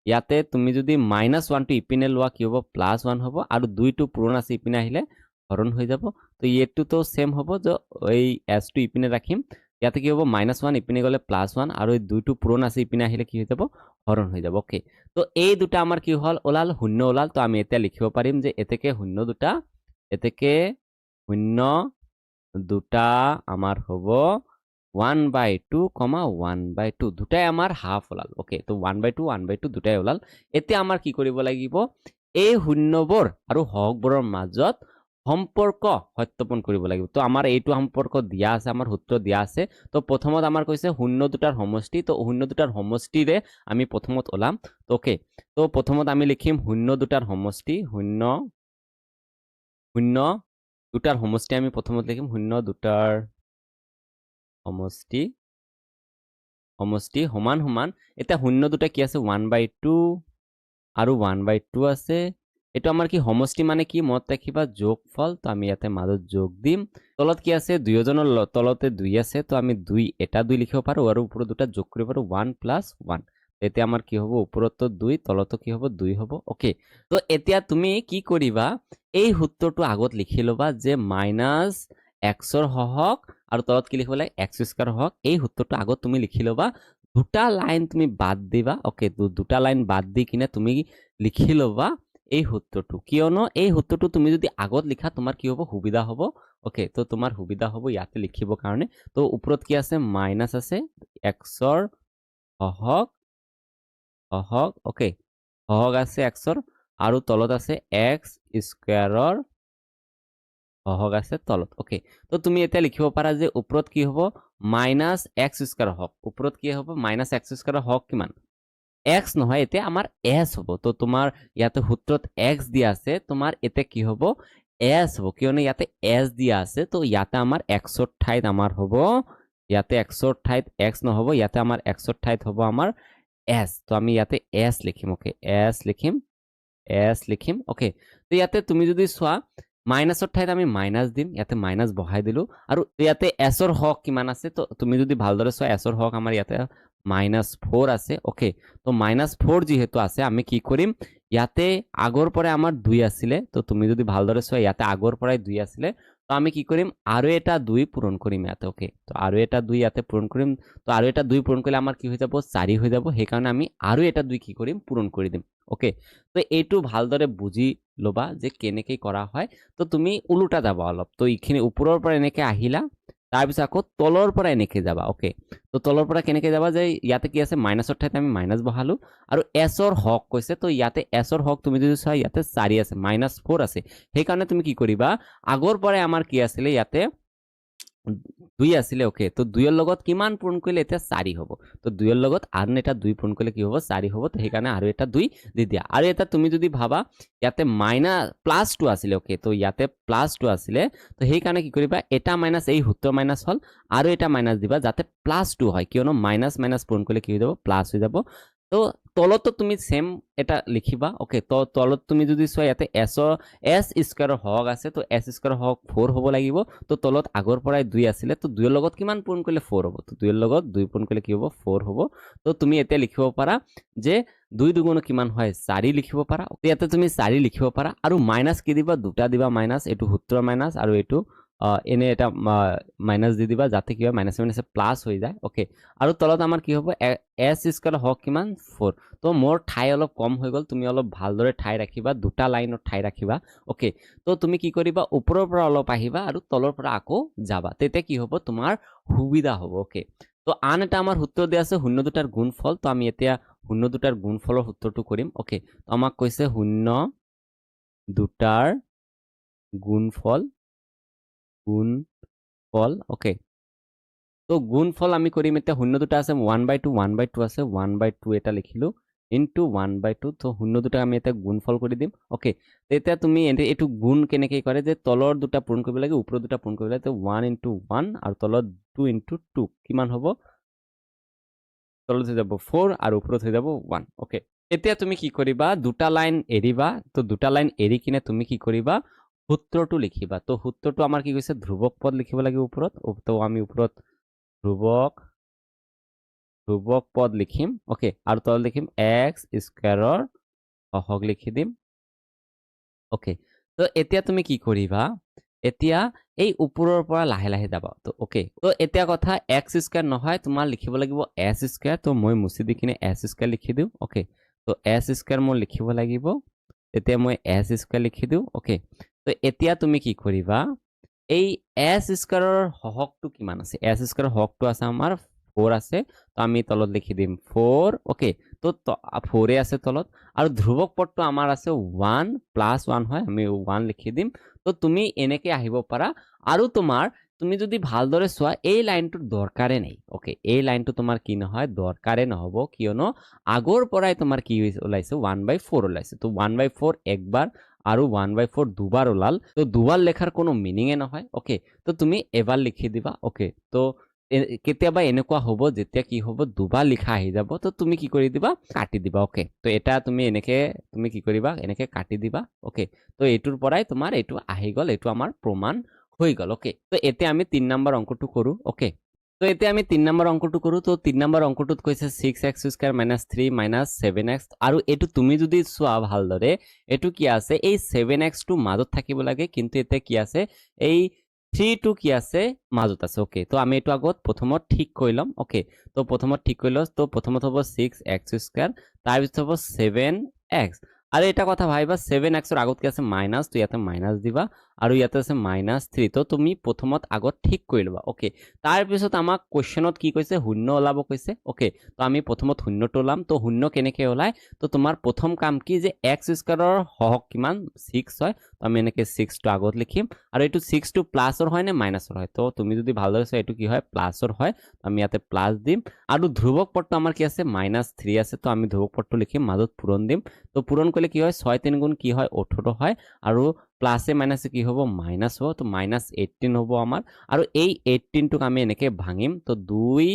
ইয়াতে তুমি যদি -1 টো ইপিনে লোৱা কি হ'ব, +1 হ'ব, আৰু 2 টো পূৰণ আছে ইপিনে আহিলে হৰণ হৈ যাব। তো এইটো তো সেম হ'ব, যে এই s টো ইপিনে ৰাখিম, ইয়াতে কি হ'ব, -1 ইপিনে গ'লে +1, আৰু এই 2 টো পূৰণ আছে ইপিনে আহিলে কি হৈ যাব, হৰণ হৈ যাব। ওকে, তো এই দুটা আমাৰ কি হ'ল, ওলাল, শূন্য ওলাল। তো আমি এতিয়া লিখিব পাৰিম যে এতেকে শূন্য দুটা, এতেকে শূন্য দুটা আমাৰ হ'ব 1/2, 1/2, দুটাই আমাৰ হাফ ওলাল। ওকে, তো 1/2, 1/2 দুটাই ওলাল। এতিয়া আমাৰ কি কৰিব লাগিব, এই শূন্যবোৰ আৰু হৰবোৰৰ মাজত সম্পৰ্ক সত্যাপন কৰিব লাগিব। তো আমাৰ এইটো সম্পৰ্ক দিয়া আছে, আমাৰ সূত্ৰ দিয়া আছে। তো প্ৰথমত আমাৰ কৈছে শূন্য দুটাৰ সমষ্টি, তো শূন্য দুটাৰ সমষ্টিৰে আমি প্ৰথমত ওলাম। ওকে, তো প্ৰথমত আমি লিখিম শূন্য দুটাৰ সমষ্টি, শূন্য দুটাৰ সমষ্টি আমি প্ৰথমত লিখিম, শূন্য দুটাৰ সমষ্টি সমান সমান, এতিয়া শূন্য দুটা কি আছে, 1/2 আৰু 1/2 আছে। এইটো আমাৰ কি সমষ্টি মানে কি, মনত ৰাখিবা যোগফল, তো আমি ইয়াতে মাজত যোগ দিম। তলত কি আছে, দুয়োজনৰ তলতে 2 আছে, তো আমি 2 এটা 2 লিখিব পাৰোঁ, আৰু ওপৰত দুটা যোগ কৰিব পাৰোঁ, 1 + 1। এতিয়া আমাৰ কি হ'ব, ওপৰতো 2, তলতো কি হ'ব, 2 হ'ব। ওকে, তো এতিয়া তুমি কি কৰিবা, এই সূত্ৰটো আগত লিখি ল'বা যে -xৰ সহগ আৰু তলত কি লিখিব লাগে, x² সহগ। এই সূত্ৰটো আগত তুমি লিখি ল'বা, দুটা লাইন তুমি বাদ দিবা। ওকে, তো দুটা লাইন বাদ দি কিনে তুমি লিখি ল'বা এই সূত্ৰটো, কিয়নো এই সূত্ৰটো তুমি যদি আগত লিখা তোমাৰ কি হ'ব, সুবিধা হ'ব। ওকে, তো তোমাৰ সুবিধা হ'ব ইয়াতে লিখিবৰ কাৰণে। তো ওপৰত কি আছে, মাইনাছ আছে, xৰ সহগ, ওকে, সহগ আছে xৰ, আৰু তলত আছে x² সহগ আছে তলত। ওকে, তো তুমি এতিয়া লিখিব পাৰা যে ওপৰত কি হ'ব, -x² হওক, ওপৰত কি হ'ব, -x² হওক কিমান, x নহয়, এতিয়া আমাৰ s হ'ব। তো তোমাৰ ইয়াতে সূত্ৰত x দিয়া আছে, তোমাৰ এতিয়া কি হ'ব, s হ'ব, কিয়নো ইয়াতে s দিয়া আছে। তো ইয়াতে আমাৰ xৰ ঠাইত আমাৰ হ'ব, ইয়াতে xৰ ঠাইত x নহ'ব, ইয়াতে আমাৰ xৰ ঠাইত হ'ব আমাৰ s। তো আমি ইয়াতে s লিখিম। ওকে, s লিখিম। ওকে, তো ইয়াতে তুমি যদি চোৱা, মাইনাছৰ ঠাইত আমি মাইনাছ দিম, ইয়াতে মাইনাছ বহাই দিলোঁ, আৰু ইয়াতে এছৰ হক কিমান আছে, তো তুমি যদি ভালদৰে চোৱা, এছৰ হক আমাৰ ইয়াতে -4 আছে। ওকে, তো -4 যিহেতু আছে, আমি কি কৰিম, ইয়াতে আগৰ পৰাই আমাৰ 2 আছিলে, তো তুমি যদি ভালদৰে চোৱা, ইয়াতে আগৰ পৰাই 2 আছিলে, তো আমি কি কৰিম, আৰু এটা 2 পূৰণ কৰিম ইয়াতে। ওকে, তো আৰু এটা 2 ইয়াতে পূৰণ কৰিম, তো আৰু এটা 2 পূৰণ কৰিলে আমাৰ কি হৈ যাব, 4 হৈ যাব, সেইকাৰণে আমি আৰু এটা 2 কি কৰিম, পূৰণ কৰি দিম। ওকে, তো এইটো ভালদৰে বুজি ল'বা যে কেনেকৈ কৰা হয়। তো তুমি ওলোটা যাবা অলপ, তো এইখিনি ওপৰৰ পৰা এনেকৈ আহিলা, তাৰপিছত আকৌ তলৰ পৰা এনেকৈ যাবা। ওকে, তো তলৰ পৰা কেনেকৈ যাবা, যে ইয়াতে কি আছে, মাইনাছৰ ঠাইত আমি মাইনাছ বহালোঁ, আৰু এছৰ হক কৈছে, তো ইয়াতে এছৰ হক তুমি যদি চোৱা, ইয়াতে 4 আছে, -4 আছে, সেইকাৰণে তুমি কি কৰিবা, আগৰ পৰাই আমাৰ কি আছিলে, ইয়াতে 2 আছিলে। ওকে, তো 2ৰ লগত কিমান পূৰণ কৰিলে, এতিয়া 4 হ'ব। তো 2ৰ লগত আৰু এটা 2 পূৰণ কৰিলে কি হ'ব, 4 হ'ব। তো সেইকাৰণে আৰু এটা 2 দি দিয়া। আৰু এটা তুমি যদি ভাবা, ইয়াতে +2 আছিলে। ওকে, তো ইয়াতে +2 আছিলে, তো সেইকাৰণে কি কৰিবা, এটা মাইনাছ, এই সূত্ৰ মাইনাছ হ'ল, আৰু এটা মাইনাছ দিবা যাতে +2 হয়, কিয়নো মাইনাছ মাইনাছ পূৰণ কৰিলে কি হৈ যাব, প্লাছ হৈ যাব। তো তলতো তুমি সেম এটা লিখিবা। ওকে, তো তলত তুমি যদি চোৱা, ইয়াতে s² হওক আছে, তো s² হওক 4 হ'ব লাগিব। তো তলত আগৰ পৰাই 2 আছিলে, তো 2ৰ লগত কিমান পূৰণ কৰিলে 4 হ'ব, তো 2ৰ লগত 2 পূৰণ কৰিলে কি হ'ব, 4 হ'ব। তো তুমি এতিয়া লিখিব পাৰা যে 2 দুগুণ কিমান হয়, 4 লিখিব পাৰা। ইয়াতে তুমি 4 লিখিব পাৰা, আৰু মাইনাছ কি দিবা, দুটা দিবা মাইনাছ, এইটো সূত্ৰৰ মাইনাছ, আৰু এইটো এনে এটা মাইনাছ দি দিবা, যাতে কি হয়, মাইনাছে মাইনাছে প্লাছ হৈ যায়। ওকে, আৰু তলত আমাৰ কি হ'ব, s² হওক কিমান, 4। তো মোৰ ঠাই অলপ কম হৈ গ'ল, তুমি অলপ ভালদৰে ঠাই ৰাখিবা, দুটা লাইনত ঠাই ৰাখিবা। ওকে, তো তুমি কি কৰিবা, ওপৰৰ পৰা অলপ আহিবা, আৰু তলৰ পৰা আকৌ যাবা, তেতিয়া কি হ'ব, তোমাৰ সুবিধা হ'ব। ওকে, তো আন এটা আমাৰ সূত্ৰ দিয়া আছে শূন্য দুটাৰ গুণফল তো আমি এতিয়া শূন্য দুটাৰ গুণফলৰ সূত্ৰটো কৰিম ওকে তো আমাক কৈছে শূন্য দুটাৰ গুণফল ওকে তো গুণফল আমি কৰিম এতিয়া শূন্য দুটা আছে 1/2 আছে 1/2 এটা লিখিলো ইনটু 1/2 তো শূন্য দুটা আমি এটা গুণফল কৰি দিম ওকে তেতিয়া তুমি এইটো গুণ কেনেকৈ কৰে যে তলৰ দুটা পূৰণ কৰিব লাগে ওপৰৰ দুটা পূৰণ কৰিব লাগে তো 1 × 1 আৰু তলত 2 × 2 কিমান হ'ব তলত হৈ যাব 4 আৰু ওপৰত হৈ যাব 1 ওকে এতিয়া তুমি কি কৰিবা দুটা লাইন এৰিবা তো দুটা লাইন এৰি কিনে তুমি কি কৰিবা সূত্ৰটো লিখিবা তো সূত্ৰটো আমাৰ কি কৈছে ধ্ৰুৱক পদ লিখিব লাগে ওপৰত তো আমি ওপৰত ধ্ৰুৱক পদ লিখিম ওকে আৰু তলত লিখিম x স্কয়াৰৰ হহক লিখি দিম ওকে তো এতিয়া তুমি কি কৰিবা এতিয়া এই ওপৰৰ পৰা লাহে লাহে যাবা তো ওকে তো এতিয়া কথা x স্কয়াৰ নহয় তোমাৰ লিখিব লাগিব s স্কয়াৰ তো মই মুছি দি কিনে s স্কয়াৰ লিখি দিও ওকে তো s স্কয়াৰ মই লিখিব লাগিব এতিয়া মই s স্কয়াৰ লিখি দিও ওকে তো এতিয়া তুমি কি কৰিবা এই s স্কয়াৰৰ হহকটো কিমান আছে s স্কয়াৰৰ হহকটো আছে আমাৰ 4 আছে তো আমি তলত লিখি দিম 4 ওকে তো 4 এ আছে তলত আৰু ধ্ৰুৱক পদটো আমাৰ আছে 1 + 1 হয় আমি 1 লিখি দিম তো তুমি এনেকৈ আহিব পাৰা আৰু তোমাৰ তুমি যদি ভালদৰে চোৱা এই লাইনটোৰ দৰকাৰে নাই ওকে এই লাইনটো তোমাৰ কি নহয় দৰকাৰে নহব কিয়নো আগৰ পৰাই তোমাৰ কি ওলাইছে 1/4 ওলাইছে তো 1/4 একবাৰ আৰু 1/4 দুবাৰ ওলাল তো দুবাৰ লেখাৰ কোনো মিনিঙে নহয় ওকে তো তুমি এবাৰ লিখি দিবা ওকে তো কেতিয়াবা এনেকুৱা হ'ব যেতিয়া কি হ'ব দুবাৰ লিখা আহি যাব তো তুমি কি কৰি দিবা কাটি দিবা ওকে তো এটা তুমি এনেকে তুমি কি কৰিবা এনেকে কাটি দিবা ওকে তো এইটোৰ পৰাই তোমাৰ এইটো আহি গল এইটো আমাৰ প্ৰমাণ হৈ গল ওকে তো এতিয়া আমি 3 নম্বৰ অংকটো কৰো ওকে তো এতিয়া আমি 3 নম্বৰ অংকটো কৰো তো 3 নম্বৰ অংকটোত কৈছে 6x² - 3 - 7x আৰু এটো তুমি যদি চোৱা ভালদৰে এটো কি আছে এই 7x টো মাজত থাকিব লাগে কিন্তু এতে কি আছে এই 3 টো কি আছে মাজত আছে ওকে তো আমি এটো আগত প্ৰথমত ঠিক কৰিলাম ওকে তো প্ৰথমত ঠিক কৰিলো তো প্ৰথমত হ'ব 6x² তাৰ পিছত হ'ব 7x আৰু এটা কথা ভাইবা 7x ৰ আগত কি আছে মাইনাস তো ইয়াতে মাইনাস দিবা আৰু ইয়াতে আছে -3 তো তুমি প্ৰথমত আগত ঠিক কৰি লবা ওকে তাৰ পিছত আমাক কোৱেশ্চনত কি কৈছে শূন্য ওলাব কৈছে ওকে তো আমি প্ৰথমত শূন্যটো ওলাম তো শূন্য কেনেকৈ ওলাই তো তোমাৰ প্ৰথম কাম কি যে x² ৰ হহক কিমান 6 হয় তো আমি এনেকৈ 6 টো আগত লিখিম আৰু এটো 6 টো প্লাসৰ হয় নে মাইনাসৰ হয় তো তুমি যদি ভালদৰে চাই এটো কি হয় প্লাসৰ হয় আমি ইয়াতে প্লাস দিম আৰু ধ্ৰুৱক পদটো আমাৰ কি আছে -3 আছে তো আমি ধ্ৰুৱক পদটো লিখিম মাজত পূৰণ দিম তো পূৰণ কৰিলে কি হয় 6 3 গুণ কি হয় 18 হয় আৰু প্লাসে মাইনাসে কি হ'ব মাইনাস হ'ব তো -18 হ'ব আমাৰ আৰু এই 18 টোক আমি এনেকৈ ভাঙিম তো 2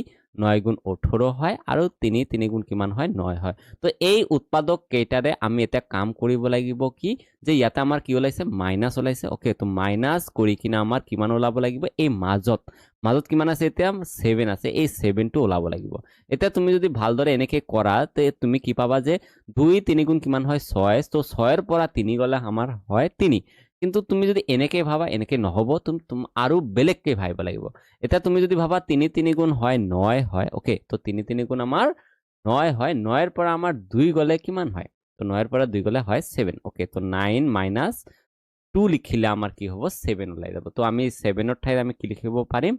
9 গুণ 18 হয় আৰু 3 3 গুণ কিমান হয় 9 হয় তো এই উৎপাদক কেইটাৰে আমি এটা কাম কৰিব লাগিব কি যে ইয়াতে আমাৰ কি ওলাইছে মাইনাস ওলাইছে ওকে তো মাইনাস কৰি কিনা আমাৰ কিমান ওলাব লাগিব এই মাজত কিমান আছে এতিয়া 7 আছে এই 7 টো ওলাব লাগিব এতিয়া তুমি যদি ভালদৰে এনেকৈ কৰা তে তুমি কি পাবা যে 2 3 গুণ কিমান হয় 6 তো 6 ৰ পৰা 3 গলে আমাৰ হয় 3 কিন্তু তুমি যদি এনেকৈ ভাবা এনেকৈ নহব তুমি আৰু বেলেগকৈ ভাবিব লাগিব এটা তুমি যদি ভাবা 3 3 গুণ হয় 9 হয় ওকে তো 3 3 গুণ আমাৰ 9 হয় 9 ৰ পৰা আমাৰ 2 গলে কিমান হয় তো 9 ৰ পৰা 2 গলে হয় 7 ওকে তো 9 - 2 লিখিলে আমাৰ কি হ'ব 7 ওলাই যাব তো আমি 7 ৰ ঠাইত আমি কি লিখিব পাৰিম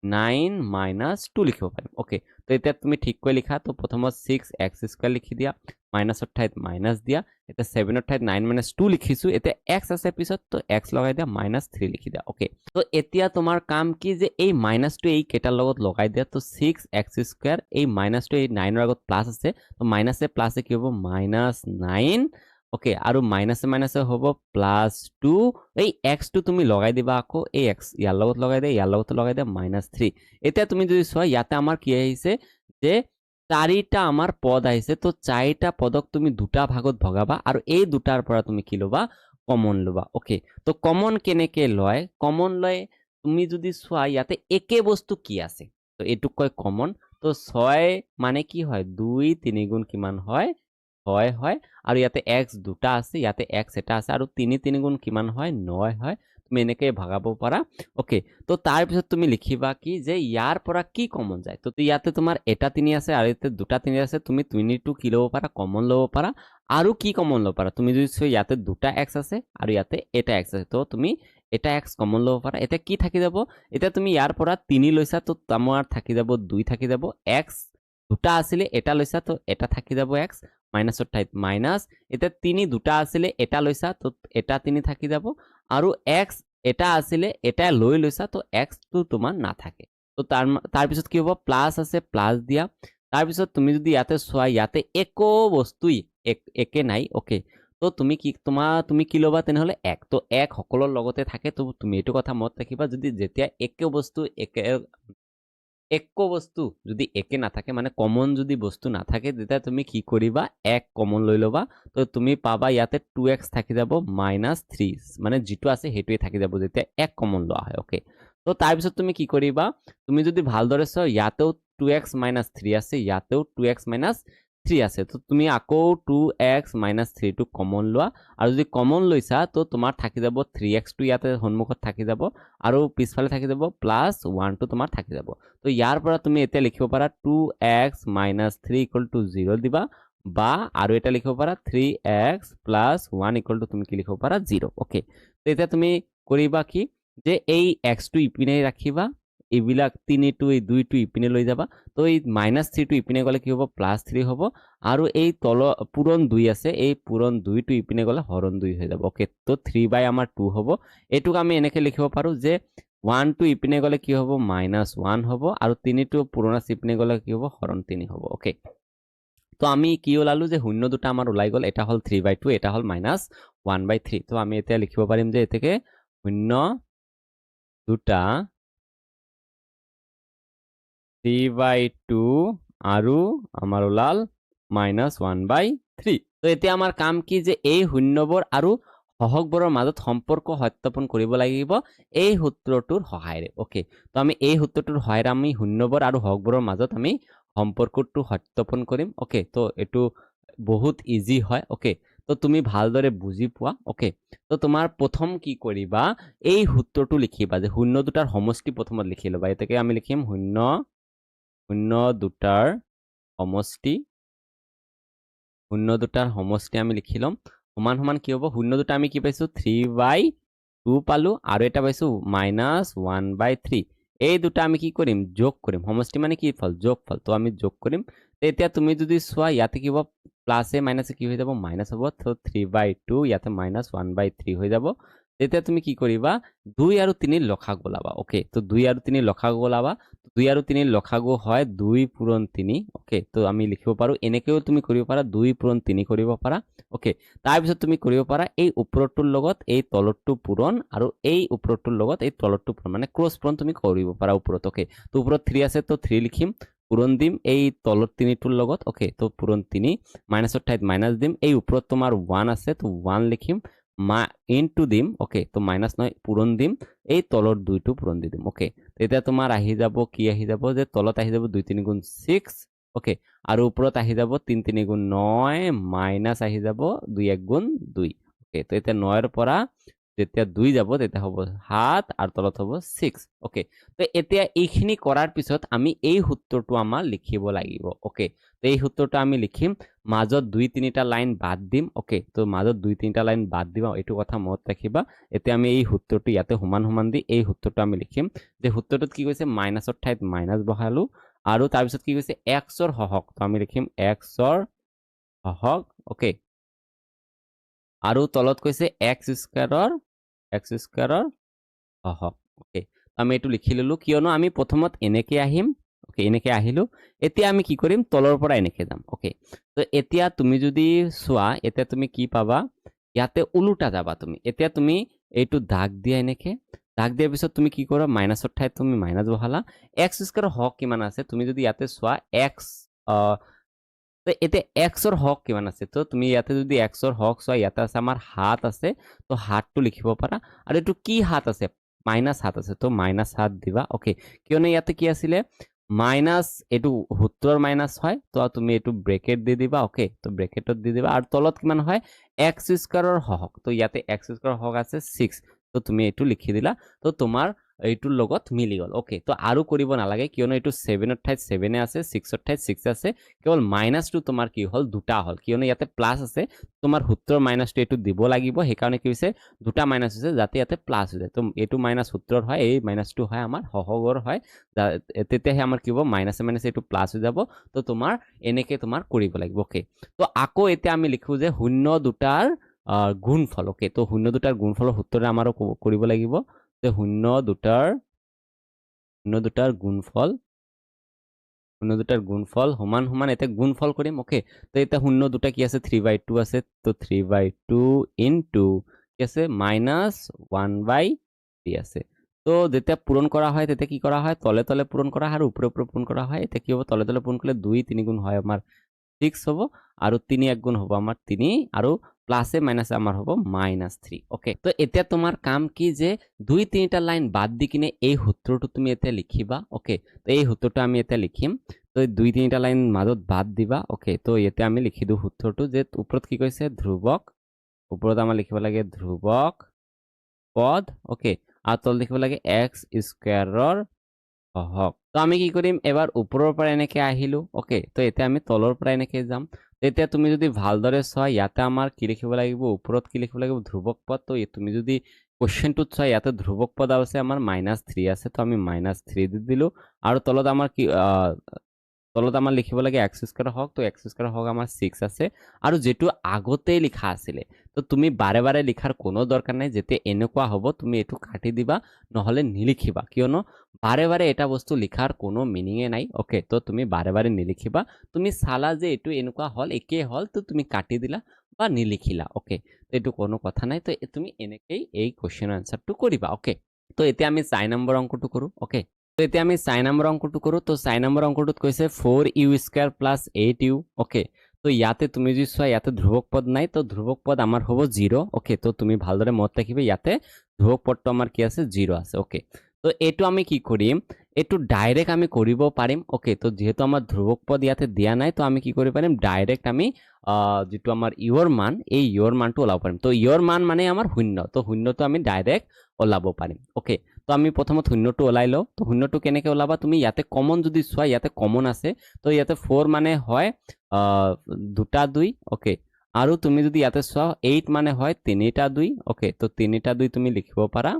9 - 2 লিখিব পাৰিম ওকে তো এতিয়া তুমি ঠিককৈ লিখা তো প্ৰথমত 6x² লিখি দিয়া মাইনাসৰ ঠাইত মাইনাস দিয়া এটা 7 ৰ ঠাইত 9 - 2 লিখিছো এটা x আছে পিছত তো x লগাই দিয়া -3 লিখি দিয়া ওকে তো এতিয়া তোমাৰ কাম কি যে এই মাইনাসটো এই কেটাৰ লগত লগাই দিয়া তো 6x² এই মাইনাসটো এই 9 ৰ আগত প্লাস আছে তো মাইনাসে প্লাসে কি হ'ব -9 ওকে আৰু মাইনাসে হ'ব +2 এই x টো তুমি লগাই দিবা আকৌ এই x ইয়াৰ লগত লগাই দিয়া ইয়াৰ লগত লগাই দিয়া -3 এতিয়া তুমি যদি চোৱা ইয়াতে আমাৰ কি আহিছে যে 4টা আমাৰ পদ আহিছে তো 4টা পদক তুমি দুটা ভাগত ভগাবা আৰু এই দুটাৰ পৰা তুমি কি লবা কমন লবা ওকে তো কমন কেনেকৈ লয় কমন লয় তুমি যদি চোৱা ইয়াতে একে বস্তু কি আছে তো এটুক কয় কমন তো 6 মানে কি হয় 2 3 গুণ কিমান হয় 6 হয় আৰু ইয়াতে x দুটা আছে ইয়াতে x এটা আছে আৰু 3 3 গুণ কিমান হয় 9 হয় তুমি এনেকৈ ভাগাব পাৰা ওকে তো তাৰ পিছত তুমি লিখিবা কি যে ইয়াৰ পৰা কি কমন যায় তো ইয়াতে তোমাৰ এটা 3 আছে আৰু ইয়াতে দুটা 3 আছে তুমি 2 কি ল'ব পাৰা কমন ল'ব পাৰা আৰু কি কমন ল'ব পাৰা তুমি যদি চোৱা ইয়াতে দুটা x আছে আৰু ইয়াতে এটা x আছে তো তুমি এটা x কমন ল'ব পাৰা এটা কি থাকি যাব এটা তুমি ইয়াৰ পৰা 3 লৈছা তো তোমাৰ থাকি যাব 2 থাকি যাব x দুটা আছিলে এটা লৈছা তো এটা থাকি যাব x মাইনাসৰ ঠাইত মাইনাস এটা 3 দুটা আছিলে এটা লৈছা তো এটা 3 থাকি যাব আৰু x এটা আছিলে এটা লৈ লৈছা তো x টো তোমাৰ নাথাকে তো তাৰ পিছত কি হ'ব প্লাস আছে প্লাস দিয়া তাৰ পিছত তুমি যদি ইয়াতে চোৱা ইয়াতে একো বস্তুই একে নাই ওকে তো তুমি কি ল'বা তেনেহলে এক তো এক সকলৰ লগতে থাকে তো তুমি এইটো কথা মত ৰাখিবা যদি যেতিয়া একে বস্তু যদি একে নাথাকে মানে কমন যদি বস্তু নাথাকে তেতিয়া তুমি কি কৰিবা এক কমন লৈ ল'বা তো তুমি পাবা ইয়াতে 2x থাকি যাব -3 মানে যেটো আছে হেটোই থাকি যাব যেতিয়া এক কমন লোৱা হয় ওকে তো তাৰ পিছত তুমি কি কৰিবা তুমি যদি ভালদৰে চোৱা ইয়াতেও 2x - 3 আছে ইয়াতেও 2x - 3 আছে তো তুমি আকৌ 2x - 3 টো কমন লোৱা আৰু যদি কমন লৈছা তো তোমাৰ থাকি যাব 3x টো ইয়াতে সন্মুখত থাকি যাব আৰু পিছফালে থাকি যাব +1 টো তোমাৰ থাকি যাব তো ইয়াৰ পৰা তুমি এতিয়া লিখিব পাৰা 2x - 3 = 0 দিবা বা আৰু এটা লিখিব পাৰা 3x + 1 = তুমি কি লিখিব পাৰা 0 ওকে তো এতিয়া তুমি কৰিবা কি যে এই x টো ইপিনে ৰাখিবা এইবিলাক 3 টো এই 2 টো ইপিনে লৈ যাবা তো এই -3 টো ইপিনে গলে কি হ'ব +3 হ'ব আৰু এই তল পূৰণ 2 আছে এই পূৰণ 2 টো ইপিনে গলে হৰণ 2 হৈ যাব ওকে তো 3/2 হ'ব এটুক আমি এনেকে লিখিব পাৰো যে 1 টো ইপিনে গলে কি হ'ব -1 হ'ব আৰু 3 টো পূৰণ আছে ইপিনে গলে কি হ'ব হৰণ 3 হ'ব ওকে তো আমি কি ওলালো যে শূন্য দুটা আমাৰ ওলাই গল এটা হল 3/2 এটা হল -1/3 তো আমি এতিয়া লিখিব পাৰিম যে এতেকে শূন্য দুটা 3/2 আৰু আমাৰ ওলাল -1/3 তো এতিয়া আমাৰ কাম কি যে এই শূন্যবোৰ আৰু হহকবোৰৰ মাজত সম্পৰ্ক সত্যাপন কৰিব লাগিব এই সূত্ৰটোৰ সহায়েৰে ওকে তো আমি এই সূত্ৰটোৰ সহায়েৰে আমি শূন্যবোৰ আৰু হহকবোৰৰ মাজত আমি সম্পৰ্কটো সত্যাপন কৰিম ওকে তো এটো বহুত ইজি হয় ওকে তো তুমি ভালদৰে বুজি পোৱা ওকে তো তোমাৰ প্ৰথম কি কৰিবা এই সূত্ৰটো লিখিবা যে শূন্য দুটাৰ সমষ্টি প্ৰথমত লিখি লবা এতেকে আমি লিখিম শূন্য দুটাৰ সমষ্টি আমি লিখি লম সমান সমান কি হ'ব শূন্য দুটা আমি কি পাইছো 3/2 পালো আৰু এটা পাইছো -1/3 এই দুটা আমি কি কৰিম যোগ কৰিম সমষ্টি মানে কি ফল যোগফল তো আমি যোগ কৰিম তেতিয়া তুমি যদি চোৱা ইয়াতে কি হ'ব প্লাসে মাইনাসে কি হৈ যাব মাইনাস হ'ব তো 3/2 ইয়াতে -1/3 হৈ যাব তেতিয়া তুমি কি কৰিবা 2 আৰু 3 লসাগু ওলাবা ওকে তো 2 আৰু 3 লসাগু ওলাবা 2 আৰু 3 লসাগু হয় 2 পূৰণ 3 ওকে তো আমি লিখিব পাৰো এনেকেও তুমি কৰিব পাৰা 2 পূৰণ 3 কৰিব পাৰা ওকে তাৰ পিছত তুমি কৰিব পাৰা এই ওপৰটোৰ লগত এই তলৰটো পূৰণ আৰু এই ওপৰটোৰ লগত এই তলৰটো পূৰণ মানে ক্ৰছ পূৰণ তুমি কৰিব পাৰা ওপৰত ওকে তো ওপৰত 3 আছে তো 3 লিখিম পূৰণ দিম এই তলৰ 3টোৰ লগত ওকে তো পূৰণ 3 মাইনাসৰ ঠাইত মাইনাস দিম এই ওপৰত তোমাৰ 1 আছে তো 1 লিখিম ইনটু দিম ওকে তো মাইনাস নহয় পূৰণ দিম এই তলৰ 2টো পূৰণ দি দিম ওকে তেতিয়া তোমাৰ আহি যাব কি আহি যাব যে তলত আহি যাব 2 3 গুণ 6 ওকে আৰু ওপৰত আহি যাব 3 3 গুণ 9 মাইনাস আহি যাব 2 1 গুণ 2 ওকে তো এতিয়া 9 ৰ পৰা যেতিয়া 2 যাব তেতিয়া হ'ব 7 আৰু তলত হ'ব 6 ওকে তো এতিয়া এইখিনি কৰাৰ পিছত আমি এই সূত্ৰটো আমাৰ লিখিব লাগিব ওকে তো এই সূত্ৰটো আমি লিখিম মাজত 2-3টা লাইন বাদ দিম ওকে তো মাজত 2-3টা লাইন বাদ দিবা এইটো কথা মনত ৰাখিবা এতিয়া আমি এই সূত্ৰটো ইয়াতে সমান সমান দি এই সূত্ৰটো আমি লিখিম যে সূত্ৰটোত কি কৈছে মাইনাসৰ ঠাইত মাইনাস বহালো আৰু তাৰ পিছত কি কৈছে x ৰ হহক তো আমি লিখিম x ৰ হহক ওকে আৰু তলত কৈছে x স্কয়াৰৰ হহক ওকে আমি এটো লিখি ললো কিয়নো আমি প্ৰথমত এনেকে আহিম ওকে এনেকে আহিলো এতিয়া আমি কি কৰিম তলৰ পৰা এনেকে যাম ওকে তো এতিয়া তুমি যদি চোৱা এতিয়া তুমি কি পাবা ইয়াতে উলুটা যাবা তুমি এতিয়া তুমি এইটো দাগ দিয়া এনেকে দাগ দিয়াৰ পিছত তুমি কি কৰা মাইনাসৰ ঠাইত তুমি মাইনাস বহালা x স্কয়াৰৰ হক কিমান আছে তুমি যদি ইয়াতে চোৱা x তো এতে x ৰ হক কিমান আছে তো তুমি ইয়াতে যদি x ৰ হক চোৱা ইয়াতে আছে আমাৰ 7 আছে তো 7 টো লিখিব পাৰা আৰু এটো কি 7 আছে -7 আছে তো -7 দিবা ওকে কিয়নো ইয়াতে কি আছিলে মাইনাস এটো সূত্ৰৰ মাইনাস হয় তো তুমি এটো ব্ৰেকেট দি দিবা ওকে তো ব্ৰেকেটত দি দিবা আৰু তলত কিমান হয় x স্কয়াৰৰ হক তো ইয়াতে x স্কয়াৰৰ হক আছে 6 তো তুমি এটো লিখি দিলা তো তোমাৰ এইটোৰ লগত মিলি গ'ল ওকে তো আৰু কৰিব নালাগে কিয়নো এইটো 7 ৰ ঠাইত 7 আছে 6 ৰ ঠাইত 6 আছে কেৱল -2 তোমাৰ কি হ'ল দুটা হ'ল কিয়নো ইয়াতে প্লাস আছে তোমাৰ সূত্ৰৰ -2 এইটো দিব লাগিব সেইকাৰণে কি হৈছে দুটা মাইনাস হৈছে যাতে ইয়াতে প্লাস হৈ যায় তো এইটো মাইনাস সূত্ৰৰ হয় এই -2 হয় আমাৰ হহগৰ হয় তেতিয়াহে আমাৰ কি হ'ব মাইনাসে মাইনাসে এইটো প্লাস হৈ যাব তো তোমাৰ এনেকে তোমাৰ কৰিব লাগিব ওকে তো আকৌ এতিয়া আমি লিখো যে শূন্য দুটাৰ গুণফল ওকে তো শূন্য দুটাৰ গুণফলৰ সূত্ৰৰে আমাৰো কৰিব লাগিব যে শূন্য দুটাৰ গুণফল সমান সমান এটা গুণফল কৰিম ওকে তো এটা শূন্য দুটা কি আছে 3/2 আছে তো 3/2 ইনটু কি আছে -1/3 আছে তো যেতিয়া পূৰণ কৰা হয় তেতিয়া কি কৰা হয় তলে তলে পূৰণ কৰা হয় আৰু ওপৰে ওপৰে পূৰণ কৰা হয় এতিয়া কি হ'ব তলে তলে পূৰণ কৰিলে 2 3 গুণ হয় আমাৰ 6 হ'ব আৰু 3 1 গুণ হ'ব আমাৰ 3 আৰু প্লাসে মাইনাসে আমাৰ হ'ব -3 ওকে তো এতিয়া তোমাৰ কাম কি যে 2-3টা লাইন বাদ দি কিনে এই সূত্ৰটো তুমি এতিয়া লিখিবা ওকে তো এই সূত্ৰটো আমি এতিয়া লিখিম তো 2-3টা লাইন মাজত বাদ দিবা ওকে তো এতিয়া আমি লিখি দিওঁ সূত্ৰটো যে ওপৰত কি কৈছে ধ্ৰুৱক ওপৰত আমাৰ লিখিব লাগে ধ্ৰুৱক পদ ওকে আৰু তল লিখিব লাগে x স্কয়াৰৰ হওক তো আমি কি কৰিম এবাৰ ওপৰৰ পৰা এনেকে আহিলো ওকে তো এতিয়া আমি তলৰ পৰা এনেকে যাম তেতিয়া তুমি যদি ভালদৰে চোৱা ইয়াতে আমাৰ কি লিখিব লাগিব ওপৰত কি লিখিব লাগিব ধ্ৰুৱক পদ তো তুমি যদি কোশ্চেনটোত চোৱা ইয়াতে ধ্ৰুৱক পদ আছে আমাৰ -3 আছে তো আমি -3 দি দিলো আৰু তলত আমাৰ কি তলত আমাৰ লিখিব লাগে x স্কয়াৰ হওক তো x স্কয়াৰ হওক আমাৰ 6 আছে আৰু যেটো আগতেই লিখা আছিল তো তুমি বাৰে বাৰে লিখাৰ কোনো দৰকাৰ নাই যেতে এনেকুৱা হ'ব তুমি এটো কাটি দিবা নহলে নিলিখিবা কিয়নো বাৰে বাৰে এটা বস্তু লিখাৰ কোনো মিনিংয়ে নাই ওকে তো তুমি বাৰে বাৰে নিলিখিবা তুমি সালা যে এটো এনেকুৱা হল একে হল তো তুমি কাটি দিলা বা নিলিখিলা ওকে তো এটো কোনো কথা নাই তো তুমি এনেকেই এই কোশ্চেন আনসারটো কৰিবা ওকে তো এতিয়া আমি 4 নম্বৰ অংকটো কৰো ওকে তো এতিয়া আমি 4 নম্বৰ অংকটো কৰো তো 4 নম্বৰ অংকটোত কৈছে 4u² + 8u ওকে তো ইয়াতে তুমি যদি চোৱা ইয়াতে ধ্ৰুৱক পদ নাই তো ধ্ৰুৱক পদ আমাৰ হ'ব 0 ওকে তো তুমি ভালদৰে মনত ৰাখিবা ইয়াতে ধ্ৰুৱক পদটো আমাৰ কি আছে 0 আছে ওকে তো এটো আমি কি কৰিম এটো ডাইৰেক্ট আমি কৰিব পাৰিম ওকে তো যেহেতু আমাৰ ধ্ৰুৱক পদ ইয়াতে দিয়া নাই তো আমি কি কৰিব পাৰিম ডাইৰেক্ট আমি যেটো আমাৰ ইওৰ মান এই ইওৰ মানটো ওলাব পাৰিম তো ইওৰ মান মানে আমাৰ শূন্য তো শূন্যটো আমি ডাইৰেক্ট ওলাব পাৰিম ওকে তো আমি প্ৰথমত শূন্যটো ওলাই লও তো শূন্যটো কেনেকৈ ওলাবা তুমি ইয়াতে কমন যদি চোৱা ইয়াতে কমন আছে তো ইয়াতে 4 মানে হয় দুটা 2 ওকে আৰু তুমি যদি ইয়াতে চোৱা 8 মানে হয় তিনিটা 2 ওকে তো তিনিটা 2 তুমি লিখিব পাৰা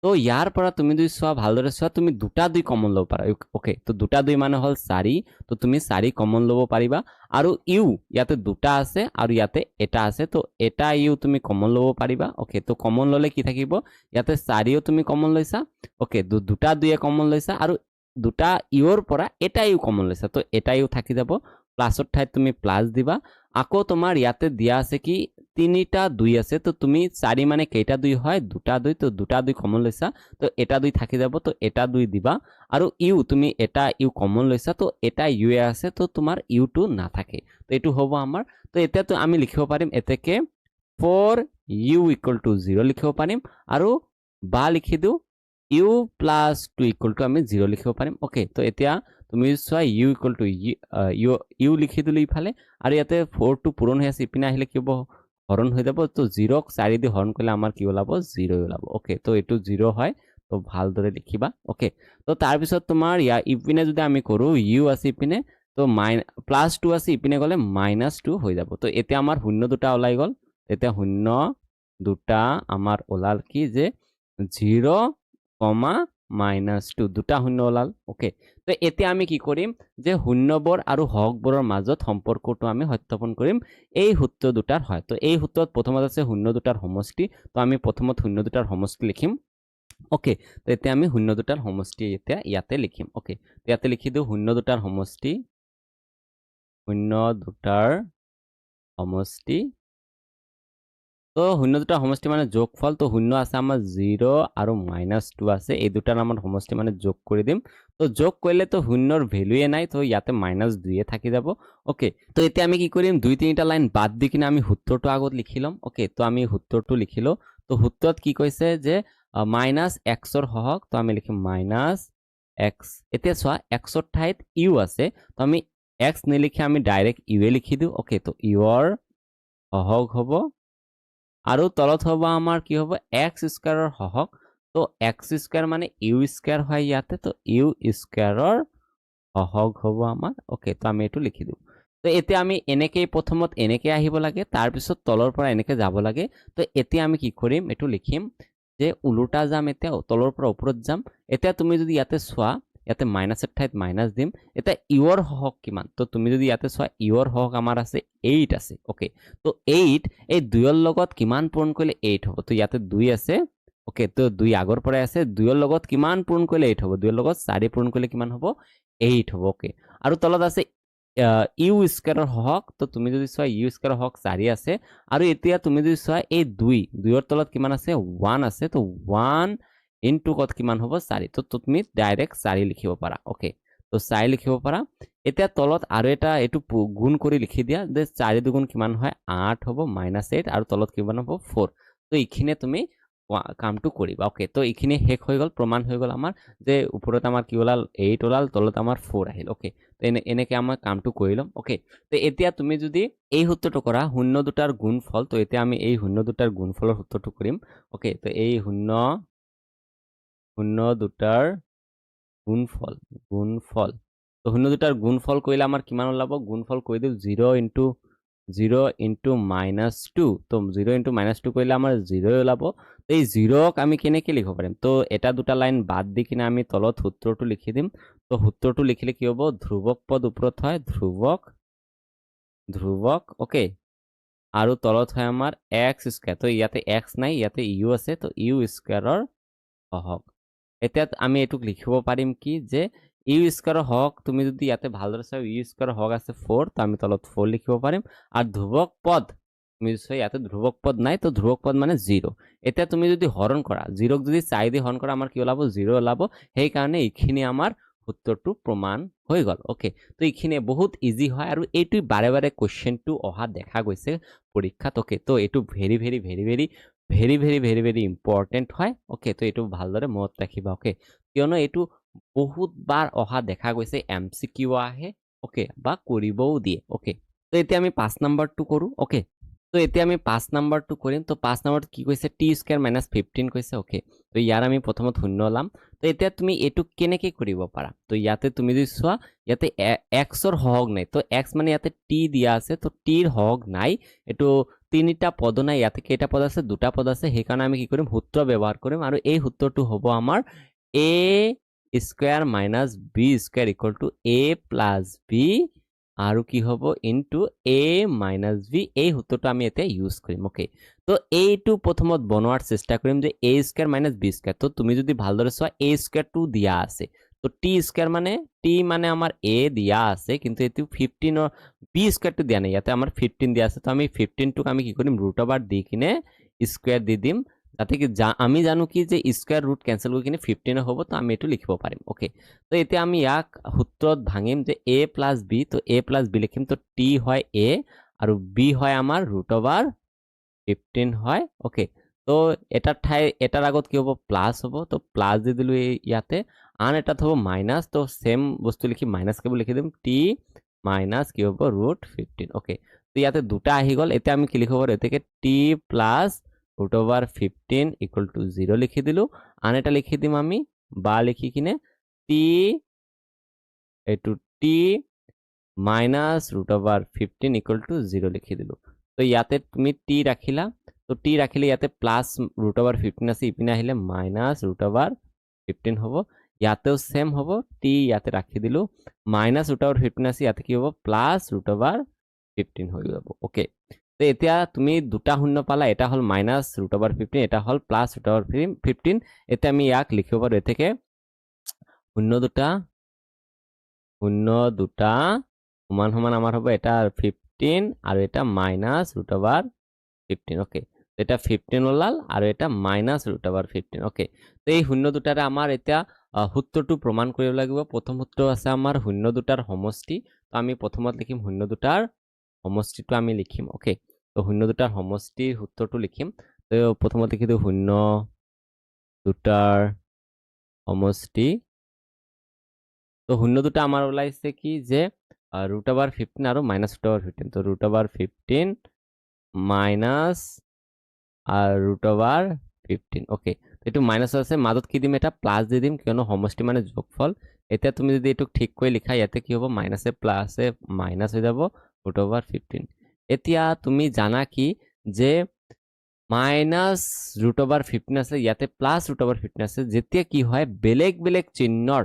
তো ইয়াৰ পৰা তুমি যদি চোৱা ভালদৰে চোৱা তুমি দুটা 2 কমন লব পাৰা ওকে তো দুটা 2 মানে হল 4 তো তুমি 4 কমন লব পাৰিবা আৰু ইউ ইয়াতে দুটা আছে আৰু ইয়াতে এটা আছে তো এটা ইউ তুমি কমন লব পাৰিবা ওকে তো কমন ললে কি থাকিব ইয়াতে 4ও তুমি কমন লৈছা ওকে দুটা 2 কমন লৈছা আৰু দুটা ইউৰ পৰা এটা ইউ কমন লৈছা তো এটা ইউ থাকি যাব প্লাসৰ ঠাইত তুমি প্লাস দিবা আকৌ তোমাৰ ইয়াতে দিয়া আছে কি তিনিটা 2 আছে তো তুমি 4 মানে কেইটা 2 হয় দুটা 2 তো দুটা 2 কমন লৈছা তো এটা 2 থাকি যাব তো এটা 2 দিবা আৰু ইউ তুমি এটা ইউ কমন লৈছা তো এটা ইউ আছে তো তোমাৰ ইউ2 না থাকে তো এটো হ'ব আমাৰ তো এটা তো আমি লিখিব পাৰিম এতেকে 4u = 0 লিখিব পাৰিম আৰু বা লিখি দিও u + 2 = আমি 0 লিখিব পাৰিম ওকে তো এতিয়া তুমি চোৱা u = u লিখি দিলে ইফালে আৰু ইয়াতে 4 টো পূৰণ হৈ আছে ইপিনে আহিলে কি হ'ব হৰণ হৈ যাব তো 0 ক 4 দি হৰণ কৰিলে আমাৰ কি ওলাব 0 ওলাব ওকে তো এটো 0 হয় তো ভালদৰে লিখিবা ওকে তো তাৰ পিছত তোমাৰ ইপিনে যদি আমি কৰো u আছে ইপিনে তো +2 আছে ইপিনে গলে -2 হৈ যাব তো এতিয়া আমাৰ শূন্য দুটা ওলাই গল এতিয়া শূন্য দুটা আমাৰ ওলাল কি যে 0, -2 দুটা শূন্য ওলাল ওকে তো এতিয়া আমি কি কৰিম যে শূন্যবৰ আৰু হকবোৰৰ মাজত সম্পৰ্কটো আমি সত্যাপন কৰিম এই সূত্ৰ দুটাৰ হয় তো এই সূত্ৰত প্ৰথমত আছে শূন্য দুটাৰ সমষ্টি তো আমি প্ৰথমত শূন্য দুটাৰ সমষ্টি লিখিম ওকে তো এতিয়া আমি শূন্য দুটাৰ সমষ্টি এতিয়া ইয়াতে লিখিম ওকে তো ইয়াতে লিখি দিও শূন্য দুটাৰ সমষ্টি তো শূন্য দুটাৰ সমষ্টি মানে যোগফল তো শূন্য আছে আমাৰ 0 আৰু -2 আছে এই দুটাৰ আমাৰ সমষ্টি মানে যোগ কৰি দিম তো যোগ কৰিলে তো শূন্যৰ ভ্যালুয়ে নাই তো ইয়াতে -2 থাকি যাব ওকে তো এতিয়া আমি কি কৰিম 2-3টা লাইন বাদ দি কিনে আমি সূত্ৰটো আগত লিখি লম ওকে তো আমি সূত্ৰটো লিখিলো তো সূত্ৰত কি কৈছে যে -x ৰ হহক তো আমি লিখিম -x এতিয়া চোৱা x ৰ ঠাইত u আছে তো আমি x নিলিখি আমি ডাইৰেক্ট u এ লিখি দিও ওকে তো u ৰ হহক হ'ব আৰু তলত হ'ব আমাৰ কি হ'ব x স্কয়াৰৰ হহক তো এক্স স্কোয়াৰ মানে ইউ স্কোয়াৰ হয় ইয়াতে, তো ইউ স্কোয়াৰৰ সহগ হ'ব আমাৰ। ওকে, তো আমি এইটো লিখি দিওঁ। তো এতিয়া আমি এনেকেই প্ৰথমত এনেকৈ আহিব লাগে, তাৰপিছত তলৰ পৰা এনেকৈ যাব লাগে। তো এতিয়া আমি কি কৰিম, এইটো লিখিম যে ওলোটা যাম, এতিয়া তলৰ পৰা ওপৰত যাম। এতিয়া তুমি যদি ইয়াতে চোৱা, ইয়াতে মাইনাছৰ ঠাইত মাইনাছ দিম। এতিয়া ইউৰ সহগ কিমান, তো তুমি যদি ইয়াতে চোৱা ইউৰ সহগ আমাৰ আছে 8 আছে। ওকে, তো 8 এই 2ৰ লগত কিমান পূৰণ কৰিলে 8 হ'ব, তো ইয়াতে 2 আছে। ওকে, তো 2 আগৰ পৰাই আছে, 2ৰ লগত কিমান পূৰণ কৰিলে 8 হ'ব, 2ৰ লগত 4 পূৰণ কৰিলে কিমান হ'ব, 8 হ'ব। ওকে, আৰু তলত আছে ইউ স্কোয়াৰৰ সহগ, তো তুমি যদি চোৱা ইউ স্কোয়াৰৰ সহগ 4 আছে। আৰু এতিয়া তুমি যদি চোৱা এই 2ৰ তলত কিমান আছে, 1 আছে। তো 1 ইনটু কত কিমান হ'ব, 4। তো তুমি ডাইৰেক্ট 4 লিখিব পাৰা। ওকে, তো 4 লিখিব পাৰা। এতিয়া তলত আৰু এটা এইটো গুণ কৰি লিখি দিয়া যে 4 দুগুণ কিমান হয়, 8 হ'ব, -8 আৰু তলত কিমান হ'ব, 4। তো এইখিনিয়ে তুমি কামটো কৰিবা। ওকে, তো এইখিনি শেষ হৈ গ'ল, প্ৰমাণ হৈ গ'ল আমাৰ যে ওপৰত আমাৰ কি ওলাল, 8 ওলাল, তলত আমাৰ 4 আহিল। ওকে, তো এনেকৈ আমাৰ কামটো কৰি ল'ম। ওকে, তো এতিয়া তুমি যদি এই সূত্ৰটো কৰা, শূন্য দুটাৰ গুণফল, তো এতিয়া আমি এই শূন্য দুটাৰ গুণফলৰ সূত্ৰটো কৰিম। ওকে, তো এই শূন্য দুটাৰ গুণফল, তো শূন্য দুটাৰ গুণফল কৰিলে আমাৰ কিমান ওলাব, গুণফল কৰি দিওঁ 0 ইনটু -2। তো 0 ইনটু -2 কৰিলে আমাৰ 0 ওলাব। তো এই 0ক আমি কেনেকৈ লিখিব পাৰিম, তো এটা দুটা লাইন বাদ দি কিনে আমি তলত সূত্ৰটো লিখি দিম। তো সূত্ৰটো লিখিলে কি হ'ব, ধ্ৰুৱক পদ ওপৰত হয়, ধ্ৰুৱক। ওকে, আৰু তলত হয় আমাৰ এক্স স্কোয়াৰ। তো ইয়াতে এক্স নাই, ইয়াতে ইউ আছে, তো ইউ স্কোয়াৰৰ সহগ। এতিয়া আমি এইটোক লিখিব পাৰিম কি, যে ইউ স্কোয়াৰৰ হওক, তুমি যদি ইয়াতে ভালদৰে চাও ইউ স্কোয়াৰৰ হওক আছে 4, তো আমি তলত 4 লিখিব পাৰিম। আৰু ধ্ৰুৱক পদ তুমি যদি ইয়াতে ধ্ৰুৱক পদ নাই, তো ধ্ৰুৱক পদ মানে 0। এতিয়া তুমি যদি হৰণ কৰা, 0ক যদি 4 দি হৰণ কৰা, আমাৰ কি ওলাব, 0 ওলাব। সেইকাৰণে এইখিনি আমাৰ সূত্ৰটো প্ৰমাণ হৈ গ'ল। ওকে, তো এইখিনি বহুত ইজি হয়, আৰু এইটো বাৰে বাৰে কুৱেশ্যনটো অহা দেখা গৈছে পৰীক্ষাত। ওকে, তো এইটো ভেৰি ভেৰি ইম্পৰ্টেণ্ট হয়। ওকে, তো এইটো ভালদৰে মনত ৰাখিবা। ওকে, কিয়নো এইটো বহুত বাৰ অহা দেখা গৈছে, MCQ আহে। ওকে, বা কৰিবও দিয়ে। ওকে, তো এতিয়া আমি 5 নম্বৰটো কৰোঁ। ওকে, তো এতিয়া আমি 5 নম্বৰটো কৰিম। তো 5 নম্বৰত কি কৈছে, টি স্কোয়াৰ -15 কৈছে। ওকে, তো ইয়াৰ আমি প্ৰথমত শূন্য ওলাম। তো এতিয়া তুমি এইটো কেনেকৈ কৰিব পাৰা, তো ইয়াতে তুমি যদি চোৱা, ইয়াতে এক্সৰ সহগ নাই, তো এক্স মানে ইয়াতে টি দিয়া আছে, তো টিৰ সহগ নাই। এইটো তিনিটা পদ নাই, ইয়াতে কেইটা পদ আছে, দুটা পদ আছে। সেইকাৰণে আমি কি কৰিম, সূত্ৰ ব্যৱহাৰ কৰিম। আৰু এই সূত্ৰটো হ'ব আমাৰ A square minus B square equal to A plus B, আৰু কি হ'ব, ইনটু এ মাইনাছ বি। এই সূত্ৰটো আমি এতিয়া ইউজ কৰিম। ওকে, তো এইটো প্ৰথমত বনোৱাৰ চেষ্টা কৰিম, যে এ স্কোয়াৰ মাইনাছ বি স্কোয়াৰ। তো তুমি যদি ভালদৰে চোৱা, এ স্কোয়াৰটো দিয়া আছে, তো টি স্কোয়াৰ মানে টি মানে আমাৰ এ দিয়া আছে, কিন্তু এইটো 15ৰ বি স্কোয়াৰটো দিয়া নাই, ইয়াতে আমাৰ 15 দিয়া আছে। তো আমি 15টোক আমি কি কৰিম, √/ দি কিনে স্কোয়াৰ দি দিম, যাতে কি আমি জানো কি যে স্কোয়াৰ ৰুট কেনচেল কৰি কিনে 15 হ'ব। তো আমি এইটো লিখিব পাৰিম। ওকে, তো এতিয়া আমি ইয়াক সূত্ৰত ভাঙিম, যে এ প্লাছ বি, তো এ প্লাছ বি লিখিম। তো টি হয় এ, আৰু বি হয় আমাৰ √15 হয়। ওকে, তো এটাৰ আগত কি হ'ব, প্লাছ হ'ব, তো প্লাছ দি দিলোঁ ইয়াতে। আন এটাত হ'ব মাইনাছ, তো সেম বস্তু লিখি মাইনাছ কেৱল লিখি দিম, টি মাইনাছ কি হ'ব, √15। ওকে, তো ইয়াতে দুটা আহি গ'ল। এতিয়া আমি কি লিখিব পাৰোঁ, এতেকে টি প্লাছ √15 ইকুৱেল টু 0 লিখি দিলোঁ। আন এটা লিখি দিম আমি, বা লিখি কিনে টি, এইটো টি মাইনাছ √15 ইকুৱেল টু 0 লিখি দিলোঁ। তো ইয়াতে তুমি টি ৰাখিলা, তো টি ৰাখিলে ইয়াতে প্লাছ √15 আছে, ইপিনে আহিলে মাইনাছ √15 হ'ব। ইয়াতেও সেম হ'ব, টি ইয়াতে ৰাখি দিলোঁ, মাইনাছ √15 আছে, ইয়াতে কি হ'ব, প্লাছ √15 হৈ যাব। ওকে, তো এতিয়া তুমি দুটা শূন্য পালা, এটা হ'ল মাইনাছ √15, এটা হ'ল প্লাছ √15। এতিয়া আমি ইয়াক লিখিব পাৰোঁ, এতেকে শূন্য দুটা সমান সমান আমাৰ হ'ব, এটা 15 আৰু এটা মাইনাছ √15। ওকে, এটা 15 ওলাল, আৰু এটা মাইনাছ √15। ওকে, তো এই শূন্য দুটাৰে আমাৰ এতিয়া সূত্ৰটো প্ৰমাণ কৰিব লাগিব। প্ৰথম সূত্ৰ আছে আমাৰ শূন্য দুটাৰ সমষ্টি। তো আমি প্ৰথমত লিখিম শূন্য দুটাৰ সমষ্টিটো আমি লিখিম। ওকে, তো শূন্য দুটাৰ সমষ্টিৰ সূত্ৰটো লিখিম। তো প্ৰথমত লিখি দিওঁ শূন্য দুটাৰ সমষ্টি। তো শূন্য দুটা আমাৰ ওলাইছে কি, যে √15 আৰু মাইনাছ √15। তো √15 মাইনাছ আর √15। ওকে, এইটো মাইনাছ আছে মাজত কি দিম এটা প্লাছ দি দিম কিয়নো সমষ্টি মানে যোগফল এতিয়া তুমি যদি এইটো ঠিক কৰি লিখা ইয়াতে কি হ'ব মাইনাছে প্লাছে মাইনাছ হৈ যাব √15 এতিয়া তুমি জানা কি যে -√15 আছে ইয়াতে +√15 আছে যেতিয়া কি হয় বেলেগ বেলেগ চিহ্নৰ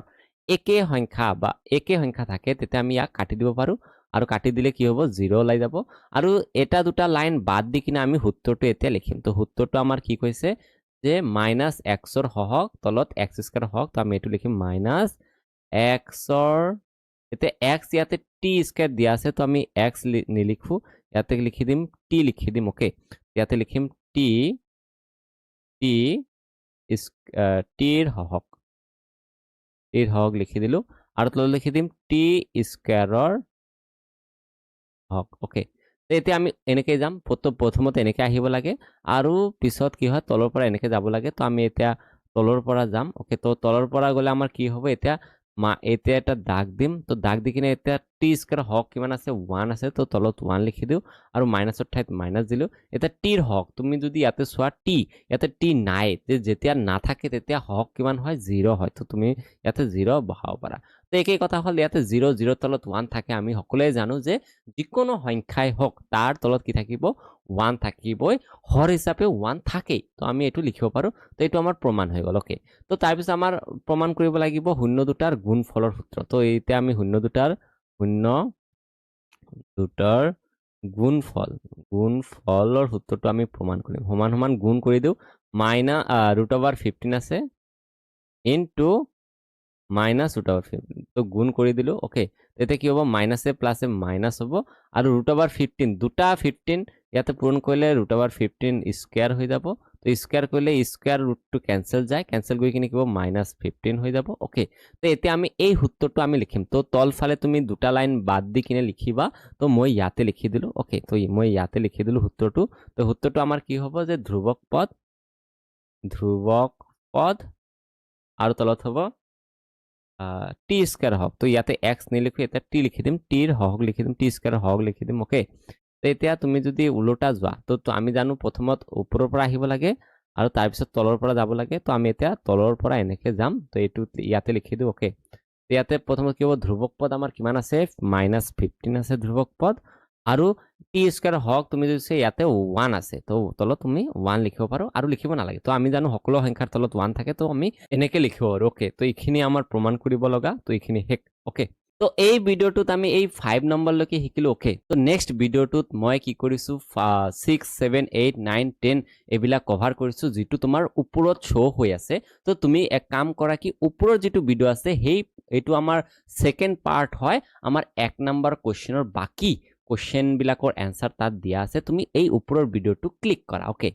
একে সংখ্যা বা একে সংখ্যা থাকে তেতিয়া আমি ইয়াক কাটি দিব পাৰো আৰু কাটি দিলে কি হ'ব 0 ওলাই যাব আৰু এটা দুটা লাইন বাদ দি কিনে আমি সূত্ৰটো এতিয়া লিখিম তো সূত্ৰটো আমাৰ কি কৈছে যে -x ৰ হহক তলত x² হওক তো আমি এটো লিখিম -x ৰ এতিয়া x ইয়াতে t² দিয়া আছে তো আমি x নিলিখো ইয়াতে লিখি দিম t লিখি দিম ওকে ইয়াতে লিখিম t ৰ হহক লিখি দিলো আৰু তলত লিখি দিম t² ৰ হওক ওকে এতিয়া আমি এনেকৈ যাম প্ৰথমতে এনেকৈ আহিব লাগে আৰু পিছত কি হয় তলৰ পৰা এনেকৈ যাব লাগে তো আমি এতিয়া তলৰ পৰা যাম ওকে তো তলৰ পৰা গ'লে আমাৰ কি হ'ব এতিয়া এতিয়া এটা দাগ দিম তো দাগ দি কিনে এতিয়া t² হওক কিমান আছে 1 আছে তো তলত 1 লিখি দিওঁ আৰু মাইনাছৰ ঠাইত মাইনাছ দিলোঁ এতিয়া টিৰ হওক তুমি যদি ইয়াতে চোৱা টি ইয়াতে টি নাই যেতিয়া নাথাকে তেতিয়া হওক কিমান হয় 0 হয় তো তুমি ইয়াতে 0 বহাব পাৰা তো একেই কথা হ'ল ইয়াতে 0 0 তলত 1 থাকে আমি সকলোৱে জানো যে যিকোনো সংখ্যাই হওক তাৰ তলত কি থাকিব 1 থাকিবই হৰ হিচাপে 1 থাকেই তো আমি এইটো লিখিব পাৰো তো এইটো আমাৰ প্ৰমাণ হৈ গ'ল ওকে তো তাৰপিছত আমাৰ প্ৰমাণ কৰিব লাগিব শূন্য দুটাৰ গুণফলৰ সূত্ৰ তো এতিয়া আমি শূন্য দুটাৰ গুণফলৰ সূত্ৰটো আমি প্ৰমাণ কৰিম সমান সমান গুণ কৰি দিওঁ -√15 আছে ইনটু -√15 তো গুণ কৰি দিলো ওকে তেতিয়া কি হ'ব মাইনাছে প্লাছে মাইনাছ হ'ব আৰু √15 দুটা 15 ইয়াতে পূৰণ কৰিলে √15² হৈ যাব তো স্কয়াৰ কৰিলে স্কয়াৰ ৰুটটো কেনসেল যায় কেনসেল কৰি কিনে কিব -15 হৈ যাব ওকে তো এতিয়া আমি এই সূত্ৰটো আমি লিখিম তো তলফালে তুমি দুটা লাইন বাদ দি কিনে লিখিবা তো মই ইয়াতে লিখি দিলো ওকে তো মই ইয়াতে লিখি দিলো সূত্ৰটো তো সূত্ৰটো আমাৰ কি হ'ব যে ধ্ৰুৱক পদ আৰু তলত হ'ব t² হওক তো ইয়াতে x নিলিখো এটা t লিখি দিম t ৰ হওক লিখি দিম t² হওক লিখি দিম ওকে তো এতিয়া তুমি যদি উল্টা যোৱা তো আমি জানো প্ৰথমত ওপৰৰ পৰা আহিব লাগে আৰু তাৰ পিছত তলৰ পৰা যাব লাগে তো আমি এতিয়া তলৰ পৰা এনেকৈ যাম তো এইটো ইয়াতে লিখি দিও ওকে তো ইয়াতে প্ৰথমত কি হ'ব ধ্ৰুৱক পদ আমাৰ কিমান আছে -15 আছে ধ্ৰুৱক পদ আৰু t² হওক তুমি যদি ইয়াতে 1 আছে তো তলত তুমি 1 লিখিব পাৰো আৰু লিখিব নালাগে তো আমি জানো সকলো সংখ্যাৰ তলত 1 থাকে তো আমি এনেকে লিখিব পাৰো ওকে তো এইখিনি আমাৰ প্ৰমাণ কৰিব লগা তো এইখিনি হেক ওকে তো এই ভিডিঅ'টোত আমি এই 5 নম্বৰলৈকে শিকিলো ওকে তো নেক্সট ভিডিঅ'টোত মই কি কৰিছো 6 7 8 9 10 এইবিলাক কভাৰ কৰিছো যেটো তোমাৰ ওপৰত শো হৈ আছে তো তুমি এক কাম কৰা কি ওপৰৰ যেটো ভিডিঅ' আছে সেই এইটো আমাৰ সেকেন্ড পাৰ্ট হয় আমাৰ 1 নম্বৰ কোৱেশ্চনৰ বাকি কোৱেশ্চন বিলাকৰ এনসাৰ তাত দিয়া আছে তুমি এই ওপৰৰ ভিডিঅ'টো ক্লিক কৰা ওকে